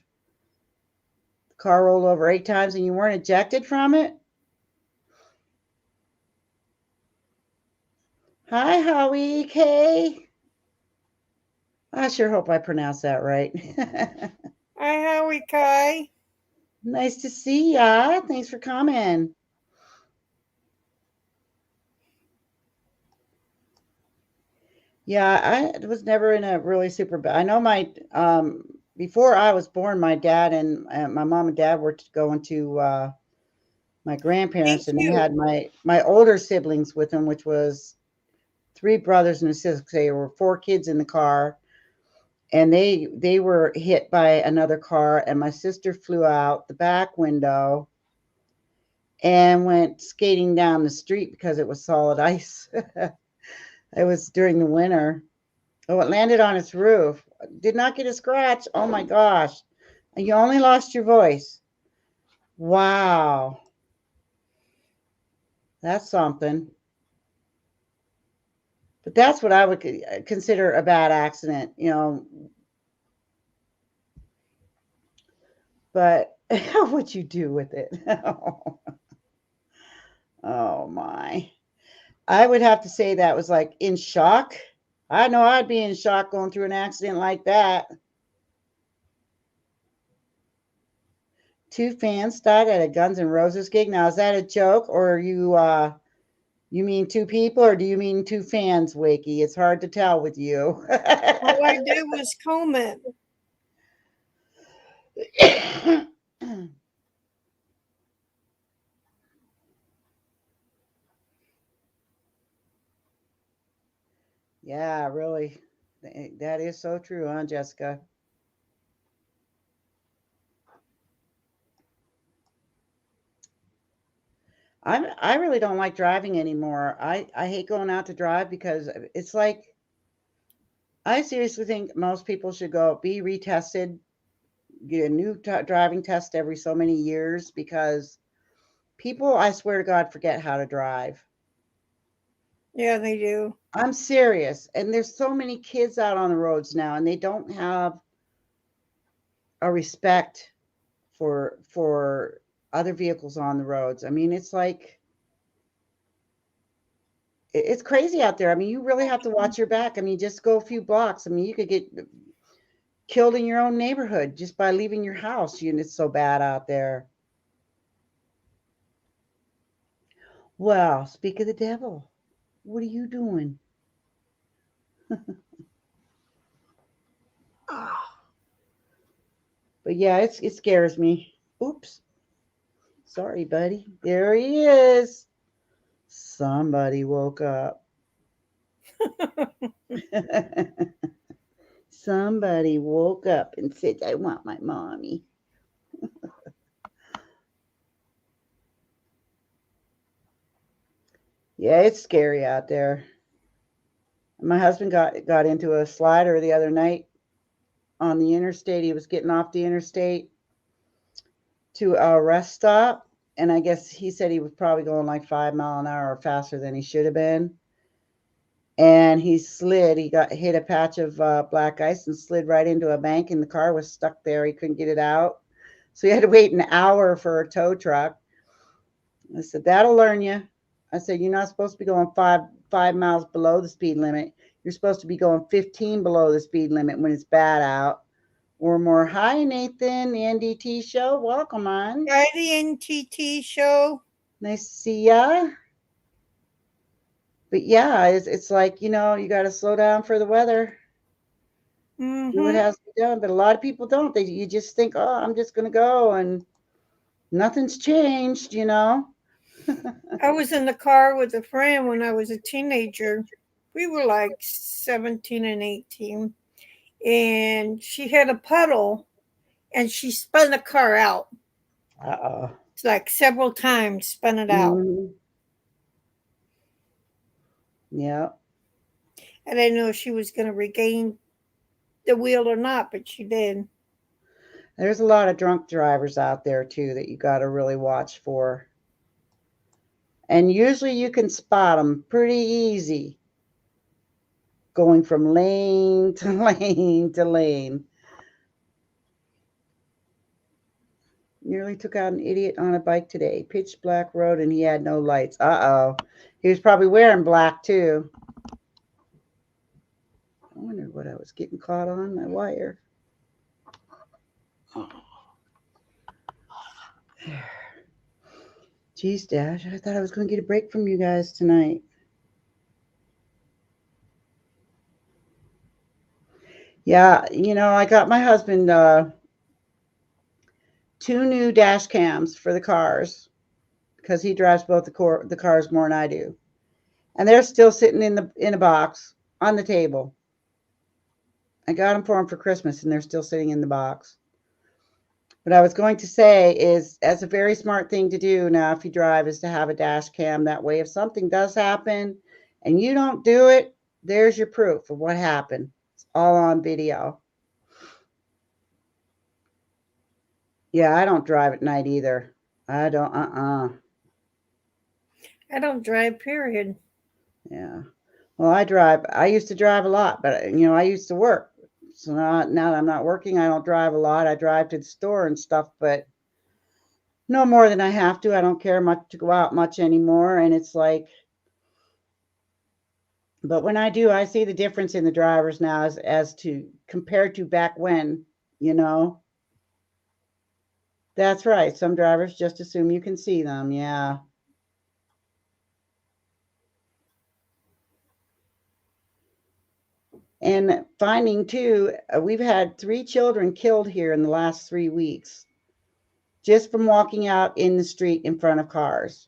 The car rolled over 8 times and you weren't ejected from it? Hi, Howie K. I sure hope I pronounced that right. Hi, Howie Kai. Nice to see ya. Thanks for coming. Yeah, I was never in a really super bad. I know before I was born, my dad and my mom and dad were going to my grandparents, and they had my older siblings with them, which was 3 brothers and a sister. There were 4 kids in the car, and they were hit by another car, and my sister flew out the back window and went skating down the street because it was solid ice. It was during the winter. Oh, it landed on its roof. Did not get a scratch. Oh my gosh. And you only lost your voice. Wow. That's something. But that's what I would consider a bad accident, you know. But what would you do with it? Oh my. I would have to say that was like in shock. I know I'd be in shock going through an accident like that. 2 fans died at a Guns N' Roses gig. Now, is that a joke, or are you mean 2 people, or do you mean 2 fans, Wakey? It's hard to tell with you. All I did was comment. Yeah, really. That is so true, huh, Jessica? I really don't like driving anymore. I hate going out to drive because it's like I seriously think most people should go be retested, get a new driving test every so many years because people, I swear to God, forget how to drive. Yeah, they do. I'm serious. And there's so many kids out on the roads now, and they don't have a respect for other vehicles on the roads. I mean, it's like it's crazy out there. I mean, you really have to watch your back. I mean, just go a few blocks. I mean, you could get killed in your own neighborhood just by leaving your house. You know, it's so bad out there. Well, speak of the devil. What are you doing? But yeah, it scares me. Oops. Sorry, buddy. There he is. Somebody woke up. Somebody woke up and said, I want my mommy. Yeah, it's scary out there. My husband got into a slider the other night on the interstate. He was getting off the interstate to a rest stop, and I guess he said he was probably going like 5 miles an hour faster than he should have been. And he slid. He got hit a patch of black ice and slid right into a bank, and the car was stuck there. He couldn't get it out, so he had to wait an hour for a tow truck. I said, that'll learn you. I said, you're not supposed to be going five miles below the speed limit. You're supposed to be going 15 below the speed limit when it's bad out or more. Hi, Nathan, the NDT show. Welcome on. Hi, the NTT show. Nice to see ya. But yeah, it's like, you got to slow down for the weather. Do what has to be done. But a lot of people don't. You just think, oh, I'm just going to go, and nothing's changed, I was in the car with a friend when I was a teenager. We were like 17 and 18. And she had a puddle and she spun the car out. Uh-oh. It's like several times spun it out. Mm-hmm. Yeah. I didn't know if she was going to regain the wheel or not, but she did. There's a lot of drunk drivers out there too that you got to really watch for. And usually you can spot them pretty easy going from lane to lane to lane. Nearly took out an idiot on a bike today. Pitch black road and he had no lights. Uh-oh. He was probably wearing black too. I wonder what I was getting caught on my wire. Oh. Geez, Dash, I thought I was going to get a break from you guys tonight. Yeah, I got my husband 2 new dash cams for the cars because he drives both the cars more than I do. And they're still sitting in a box on the table. I got them for him for Christmas, and they're still sitting in the box. What I was going to say is, as a very smart thing to do now if you drive, is to have a dash cam. That way, if something does happen and you don't do it, there's your proof of what happened. It's all on video. Yeah, I don't drive at night either. I don't, I don't drive, period. Yeah. Well, I used to drive a lot, but I used to work. So now that I'm not working, I don't drive a lot. I drive to the store and stuff, but no more than I have to. I don't care much to go out much anymore. And it's like, but when I do, I see the difference in the drivers now as to compared to back when, That's right. Some drivers just assume you can see them. Yeah. And finding too, we've had 3 children killed here in the last 3 weeks just from walking out in the street in front of cars.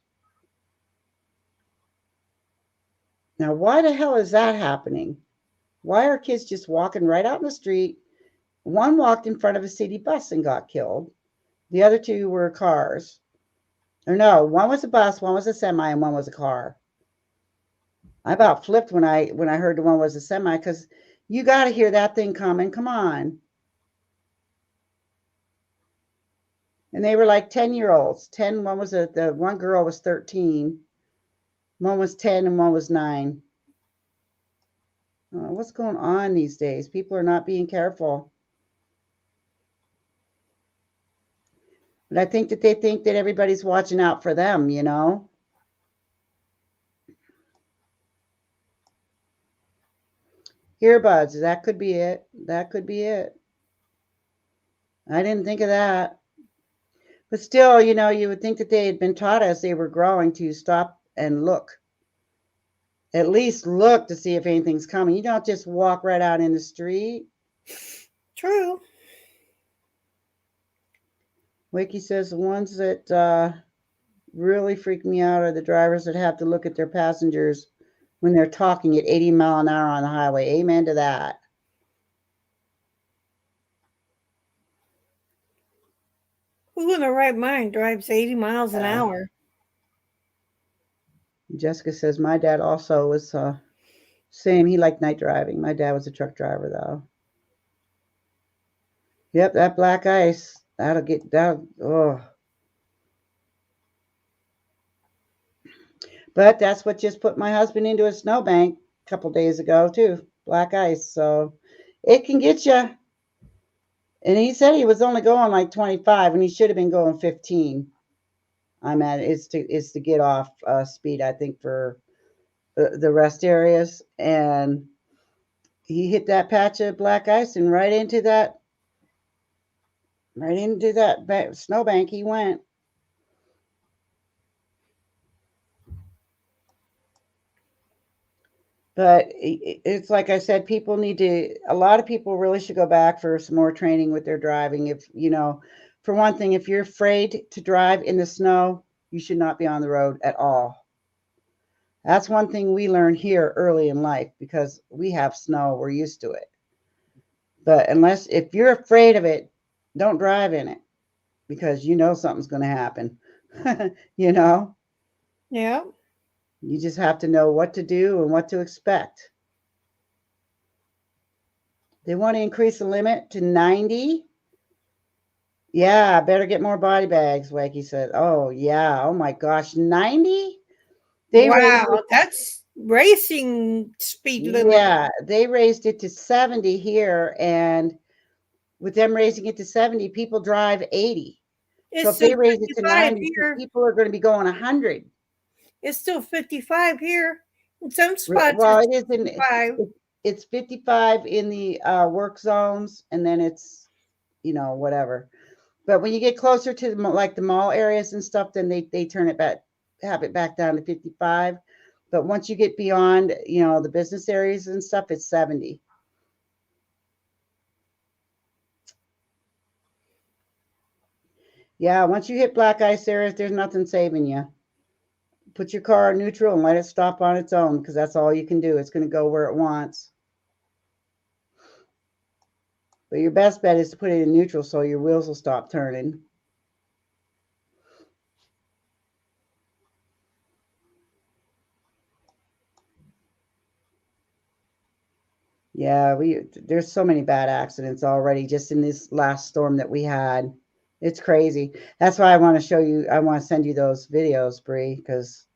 Now, why the hell is that happening? Why are kids just walking right out in the street? One walked in front of a city bus and got killed. The other 2 were cars. Or no, one was a bus, one was a semi, and one was a car. I about flipped when I heard the one was a semi, because you got to hear that thing coming. Come on. And they were like 10-year-olds. 10. The one girl was 13. One was 10 and one was 9. What's going on these days? People are not being careful. But I think that they think that everybody's watching out for them, you know? Earbuds, that could be it. That could be it. I didn't think of that. But still, you know, you would think that they had been taught as they were growing to stop and look. At least look to see if anything's coming. You don't just walk right out in the street. True. Wiki says the ones that really freak me out are the drivers that have to look at their passengers when they're talking at 80 mile an hour on the highway. Amen to that. Who in their right mind drives 80 miles an hour? Jessica says my dad also was same. He liked night driving. My dad was a truck driver though. Yep, that black ice. Oh. But that's what just put my husband into a snowbank a couple days ago too. Black ice. So it can get you. And he said he was only going like 25 and he should have been going 15. I'm at it's to get off speed, I think, for the rest areas. And he hit that patch of black ice and right into that snowbank he went. But it's like I said, a lot of people really should go back for some more training with their driving. If, you know, for one thing, if you're afraid to drive in the snow, you should not be on the road at all. That's one thing we learned here early in life because we have snow, we're used to it. But if you're afraid of it, don't drive in it because you know something's going to happen. You know? Yeah. You just have to know what to do and what to expect. They want to increase the limit to 90. Yeah, better get more body bags, Wakey said. Oh, yeah. Oh, my gosh. 90? Wow, that's racing speed limit. Yeah, they raised it to 70 here. And with them raising it to 70, people drive 80. So if they raise it to 90, here. people are going to be going 100. It's still 55 here. In some spots, well, it is in 55. It's 55 in the work zones, and then it's, you know, whatever. But when you get closer to like the mall areas and stuff, then they turn it back, have it back down to 55. But once you get beyond, you know, the business areas and stuff, it's 70. Yeah, once you hit black ice areas, there's nothing saving you. Put your car in neutral and let it stop on its own because that's all you can do. It's going to go where it wants. But your best bet is to put it in neutral so your wheels will stop turning. Yeah, there's so many bad accidents already just in this last storm that we had. It's crazy. That's why I want to show you. I want to send you those videos, Bree, because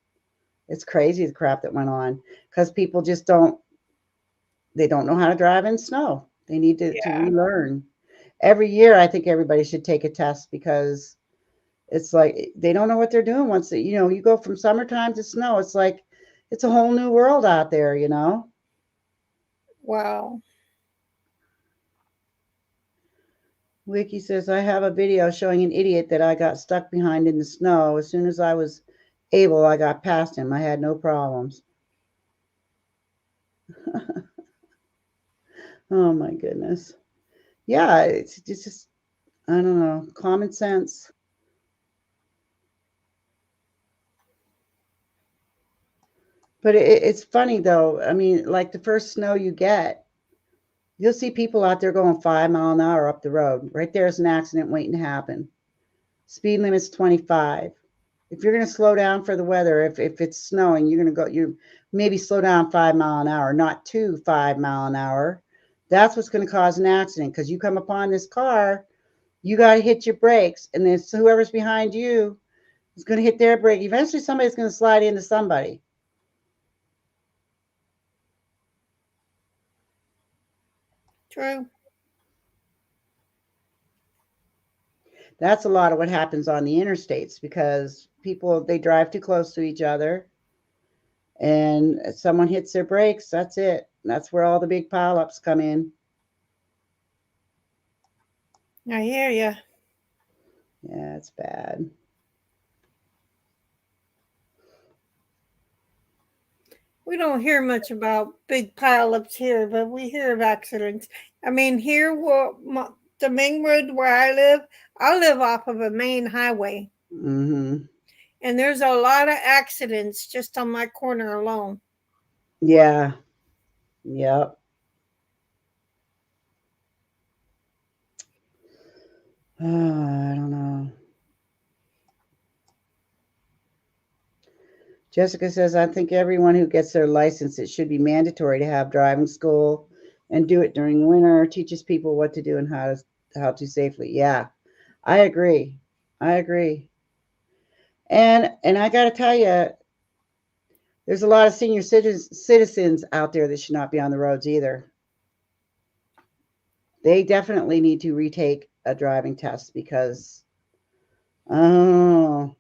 it's crazy the crap that went on. Because people just don't know how to drive in snow. They need to relearn. Every year, I think everybody should take a test because it's like they don't know what they're doing once you go from summertime to snow. It's like it's a whole new world out there, you know. Wow. Wiki says, I have a video showing an idiot that I got stuck behind in the snow. As soon as I was able, I got past him. I had no problems. Oh, my goodness. Yeah, it's just, I don't know, common sense. But it's funny, though. I mean, like the first snow you get, you'll see people out there going 5 miles an hour up the road. Right there's an accident waiting to happen. Speed limit's 25. If you're going to slow down for the weather, if it's snowing, you maybe slow down 5 miles an hour, not 5 miles an hour. That's what's going to cause an accident because you come upon this car, you got to hit your brakes, and then whoever's behind you is going to hit their brake. Eventually, somebody's going to slide into somebody. True. That's a lot of what happens on the interstates because people they drive too close to each other and someone hits their brakes, that's it. That's where all the big pileups come in. I hear you. Yeah, it's bad. We don't hear much about big pileups here, but we hear of accidents. I mean, here, the main road where I live off of a main highway, Mhm. and there's a lot of accidents just on my corner alone. Yeah. Yep. I don't know. Jessica says, I think everyone who gets their license, it should be mandatory to have driving school and do it during winter, teaches people what to do and how to safely. Yeah, I agree. I agree. And I got to tell you, there's a lot of senior citizens out there that should not be on the roads either. They definitely need to retake a driving test because, oh,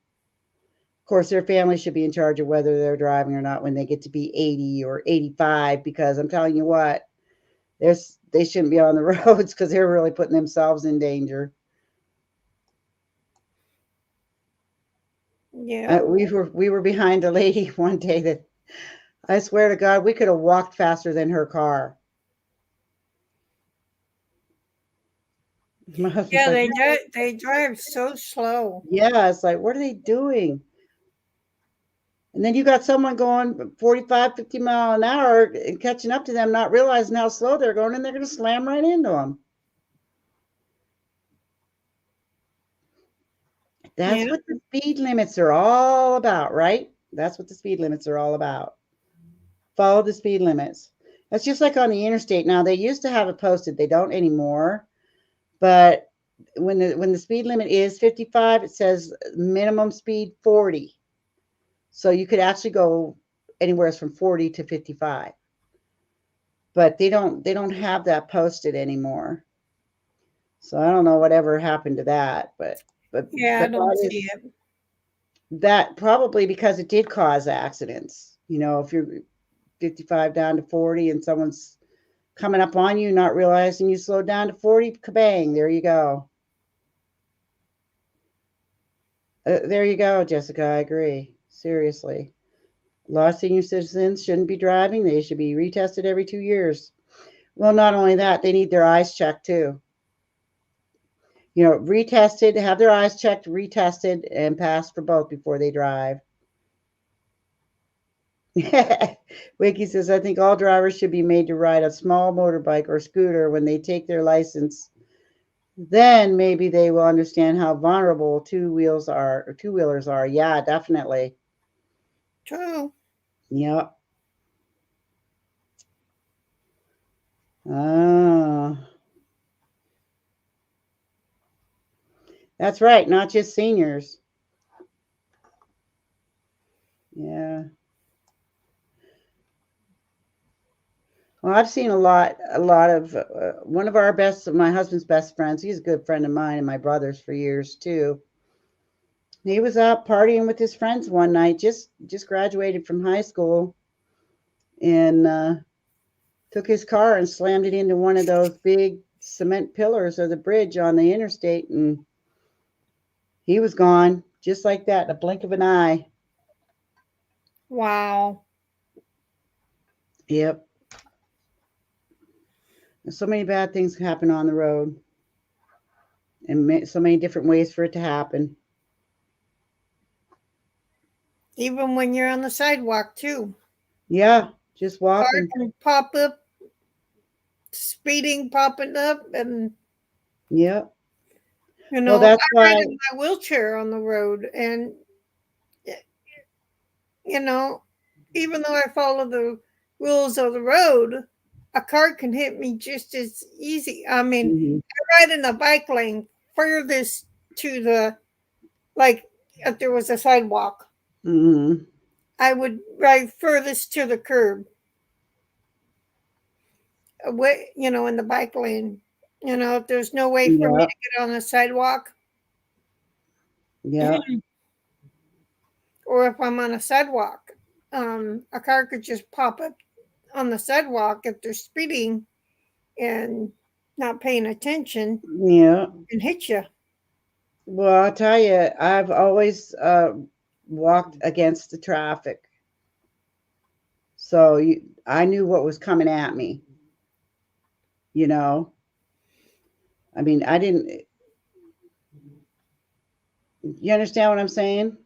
of course, their family should be in charge of whether they're driving or not when they get to be 80 or 85. Because I'm telling you what, they shouldn't be on the roads because they're really putting themselves in danger. Yeah. We were behind a lady one day that I swear to God we could have walked faster than her car. My husband's Yeah, like, they drive so slow. yeah, it's like, what are they doing? And then you got someone going 45, 50 mile an hour and catching up to them, not realizing how slow they're going, and they're going to slam right into them. That's Yeah. what the speed limits are all about, right? That's what the speed limits are all about. Follow the speed limits. That's just like on the interstate. Now they used to have it posted, they don't anymore. But when the speed limit is 55, it says minimum speed 40. So you could actually go anywhere from 40 to 55. But they don't have that posted anymore. So I don't know whatever happened to that, but Yeah, the I don't thought see is it. that probably because it did cause accidents. If you're 55 down to 40 and someone's coming up on you, not realizing you slowed down to 40, kabang, there you go. There you go, Jessica. I agree. Seriously. A lot of senior citizens shouldn't be driving. They should be retested every 2 years. Well, not only that, they need their eyes checked too. Retested, have their eyes checked, retested, and passed for both before they drive. Wiki says, I think all drivers should be made to ride a small motorbike or scooter when they take their license. Then maybe they will understand how vulnerable two-wheelers are. Yeah, definitely. True. Yep. Oh, that's right. Not just seniors. Yeah. Well, I've seen a lot of one of my husband's best friends. He's a good friend of mine and my brother's for years too. He was out partying with his friends one night, just graduated from high school, and took his car and slammed it into one of those big cement pillars of the bridge on the interstate, and he was gone just like that in a blink of an eye. Wow. Yep. So many bad things happen on the road, and so many different ways for it to happen. Even when you're on the sidewalk too. Yeah, just Car walking. can pop up, speeding, popping up, and Yep. you Well, know, that's I why. ride in my wheelchair on the road, and you know, even though I follow the rules of the road, a car can hit me just as easy. I mean, Mhm, I ride in the bike lane furthest to the, like, if there was a sidewalk, mhm. I would ride furthest to the curb. way, in the bike lane. If there's no way for me Yeah, to get on the sidewalk, yeah, or if I'm on a sidewalk, a car could just pop up on the sidewalk if they're speeding and not paying attention yeah. and hit you. Well, I'll tell you, I've always walked against the traffic. So I knew what was coming at me, you know. I mean, I didn't, you understand what I'm saying?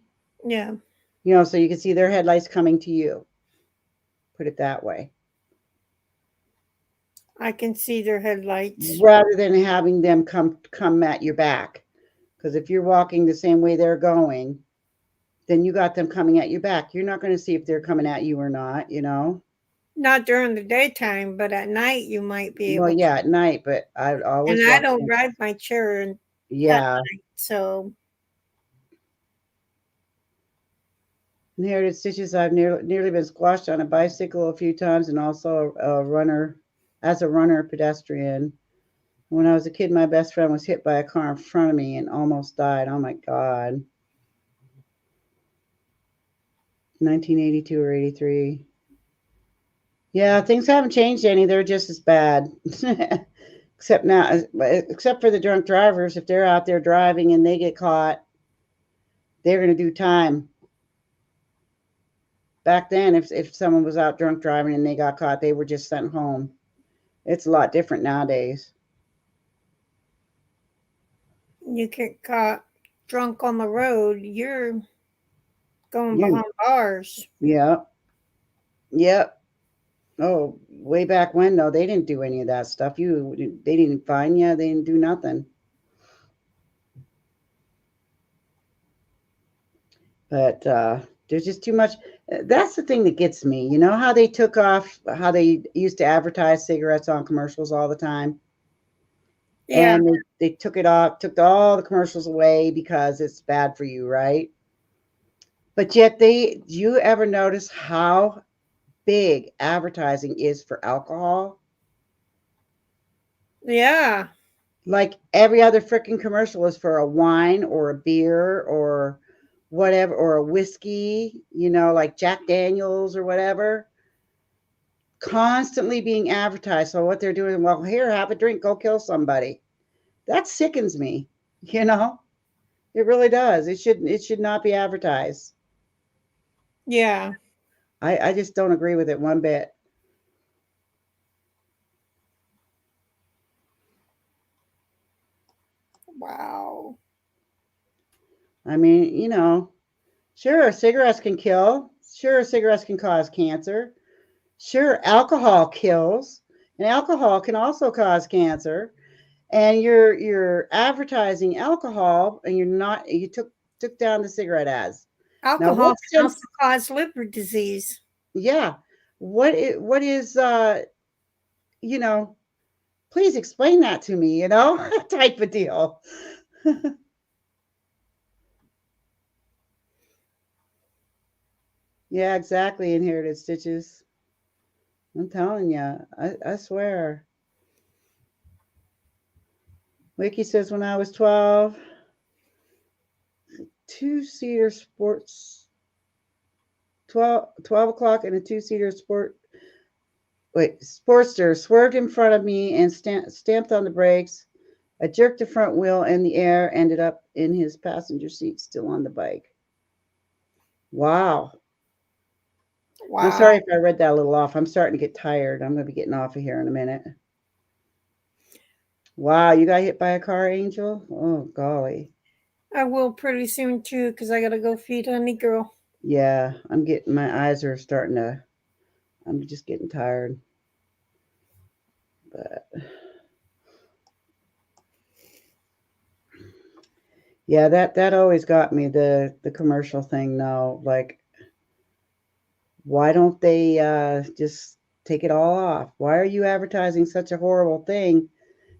Yeah, So you can see their headlights coming to you. Put it that way. I can see their headlights. Rather than having them come at your back. Because if you're walking the same way they're going, then you got them coming at your back. You're not going to see if they're coming at you or not, Not during the daytime, but at night you might be Well, able to. yeah, at night, but I always And I walk don't in. ride my chair at Yeah. night, so Inherited stitches. I've nearly been squashed on a bicycle a few times, and also as a runner pedestrian. When I was a kid, my best friend was hit by a car in front of me and almost died. Oh my God. 1982 or 83. Yeah, things haven't changed any. They're just as bad. Except now, except for the drunk drivers, if they're out there driving and they get caught, they're going to do time. Back then, if someone was out drunk driving and they got caught, they were just sent home. It's a lot different nowadays. you get caught drunk on the road, you're going You, behind bars. yeah, yep. Oh, way back when though, they didn't do any of that stuff. They didn't fine you. They didn't do nothing. But there's just too much. That's the thing that gets me. You know how they took off, how they used to advertise cigarettes on commercials all the time? Yeah, And they took it off, took all the commercials away because it's bad for you, right? But yet do you ever notice how big advertising is for alcohol? yeah. Like every other freaking commercial is for a wine or a beer or whatever, or a whiskey, like Jack Daniels or whatever, constantly being advertised. So what they're doing, well, here, have a drink, go kill somebody. That sickens me, It really does. It should not be advertised. Yeah. I just don't agree with it one bit. Wow. I mean, sure, cigarettes can kill. Sure, cigarettes can cause cancer. Sure, alcohol kills, and alcohol can also cause cancer. And you're advertising alcohol, and you took down the cigarette ads. Now, Alcohol what can also sense? cause liver disease. Yeah, what is you know? Please explain that to me. Type of deal. Yeah, exactly. Inherited stitches. I'm telling you, I swear. Wiki says when I was 12, two-seater sports, 12 o'clock and a two-seater Sportster swerved in front of me and stamped on the brakes. I jerked the front wheel in the air, ended up in his passenger seat, still on the bike. Wow. I'm Wow. sorry if I read that a little off. I'm starting to get tired. I'm going to be getting off of here in a minute. Wow, you got hit by a car, Angel? Oh, golly. I will pretty soon too, because I gotta go feed Honey Girl. Yeah, my eyes are starting to, I'm just getting tired. But yeah, that always got me, the commercial thing though. Like, why don't they just take it all off? Why are you advertising such a horrible thing?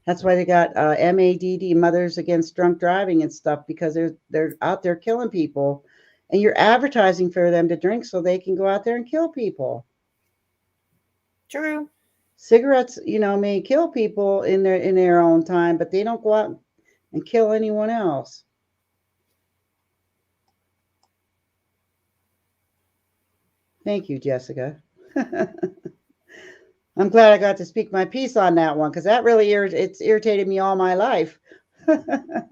That's why they got MADD, Mothers Against Drunk Driving and stuff, because they're out there killing people, and you're advertising for them to drink so they can go out there and kill people. True. Cigarettes, may kill people in their own time, but they don't go out and kill anyone else. Thank you, Jessica. I'm glad I got to speak my piece on that one because that really it's irritated me all my life. But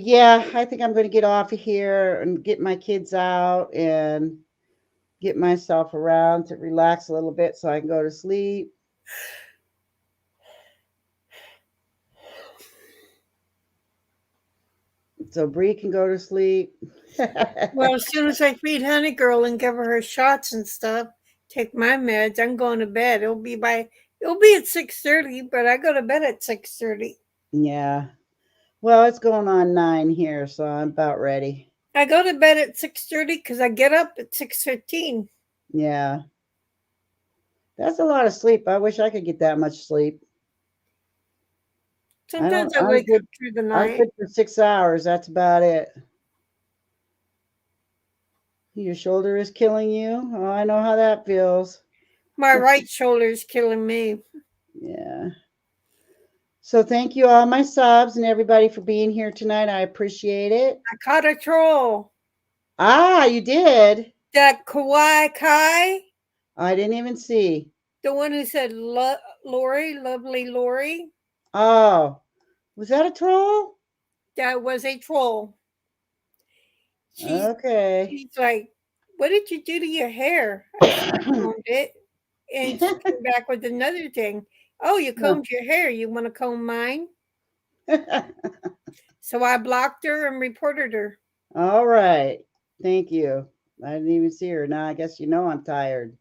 yeah, I think I'm going to get off of here and get my kids out and get myself around to relax a little bit so I can go to sleep. So Bree can go to sleep. Well, as soon as I feed Honey Girl and give her shots and stuff, take my meds, I'm going to bed. It'll be at 6:30, but I go to bed at 6:30. Yeah. Well, it's going on 9 here, so I'm about ready. I go to bed at 6:30 because I get up at 6:15. Yeah. That's a lot of sleep. I wish I could get that much sleep. Sometimes I I'm wake good. up through the I'm night. good for 6 hours. That's about it. Your shoulder is killing you. Oh, I know how that feels. My right shoulder is killing me. Yeah. So thank you all my subs and everybody for being here tonight. I appreciate it. I caught a troll. Ah, you did? That Kawaii Kai, I didn't even see. the one who said Lori, lovely Lori, Oh, was that a troll? that was a troll. She's Okay. she's like, "What did you do to your hair?" I said, "I combed it." And she came back with another thing. "Oh, you combed your hair. You want to comb mine?" So I blocked her and reported her. All right. Thank you. I didn't even see her. Now I guess I'm tired.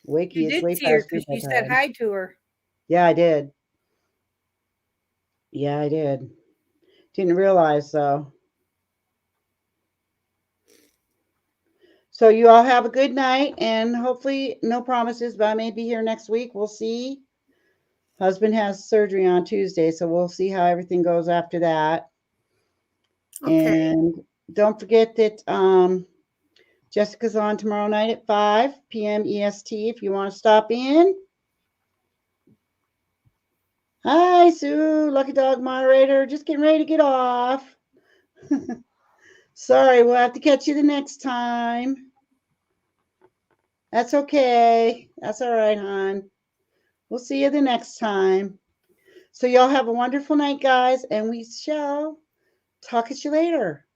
Wakey, You it's did way see her past because my you said time. hi to her. Yeah, I did. Yeah, I did. Didn't realize so. So you all have a good night and hopefully no promises, but I may be here next week. We'll see. Husband has surgery on Tuesday, so we'll see how everything goes after that. Okay. And don't forget that Jessica's on tomorrow night at 5 p.m. EST if you want to stop in. Hi, Sue, Lucky Dog moderator. Just getting ready to get off. Sorry, we'll have to catch you the next time. That's okay. That's all right, hon. We'll see you the next time. So y'all have a wonderful night, guys, and we shall talk at you later.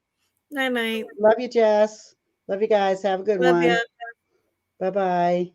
Night night. Love you, Jess. Love you guys. Have a good Love ya. one. Bye-bye.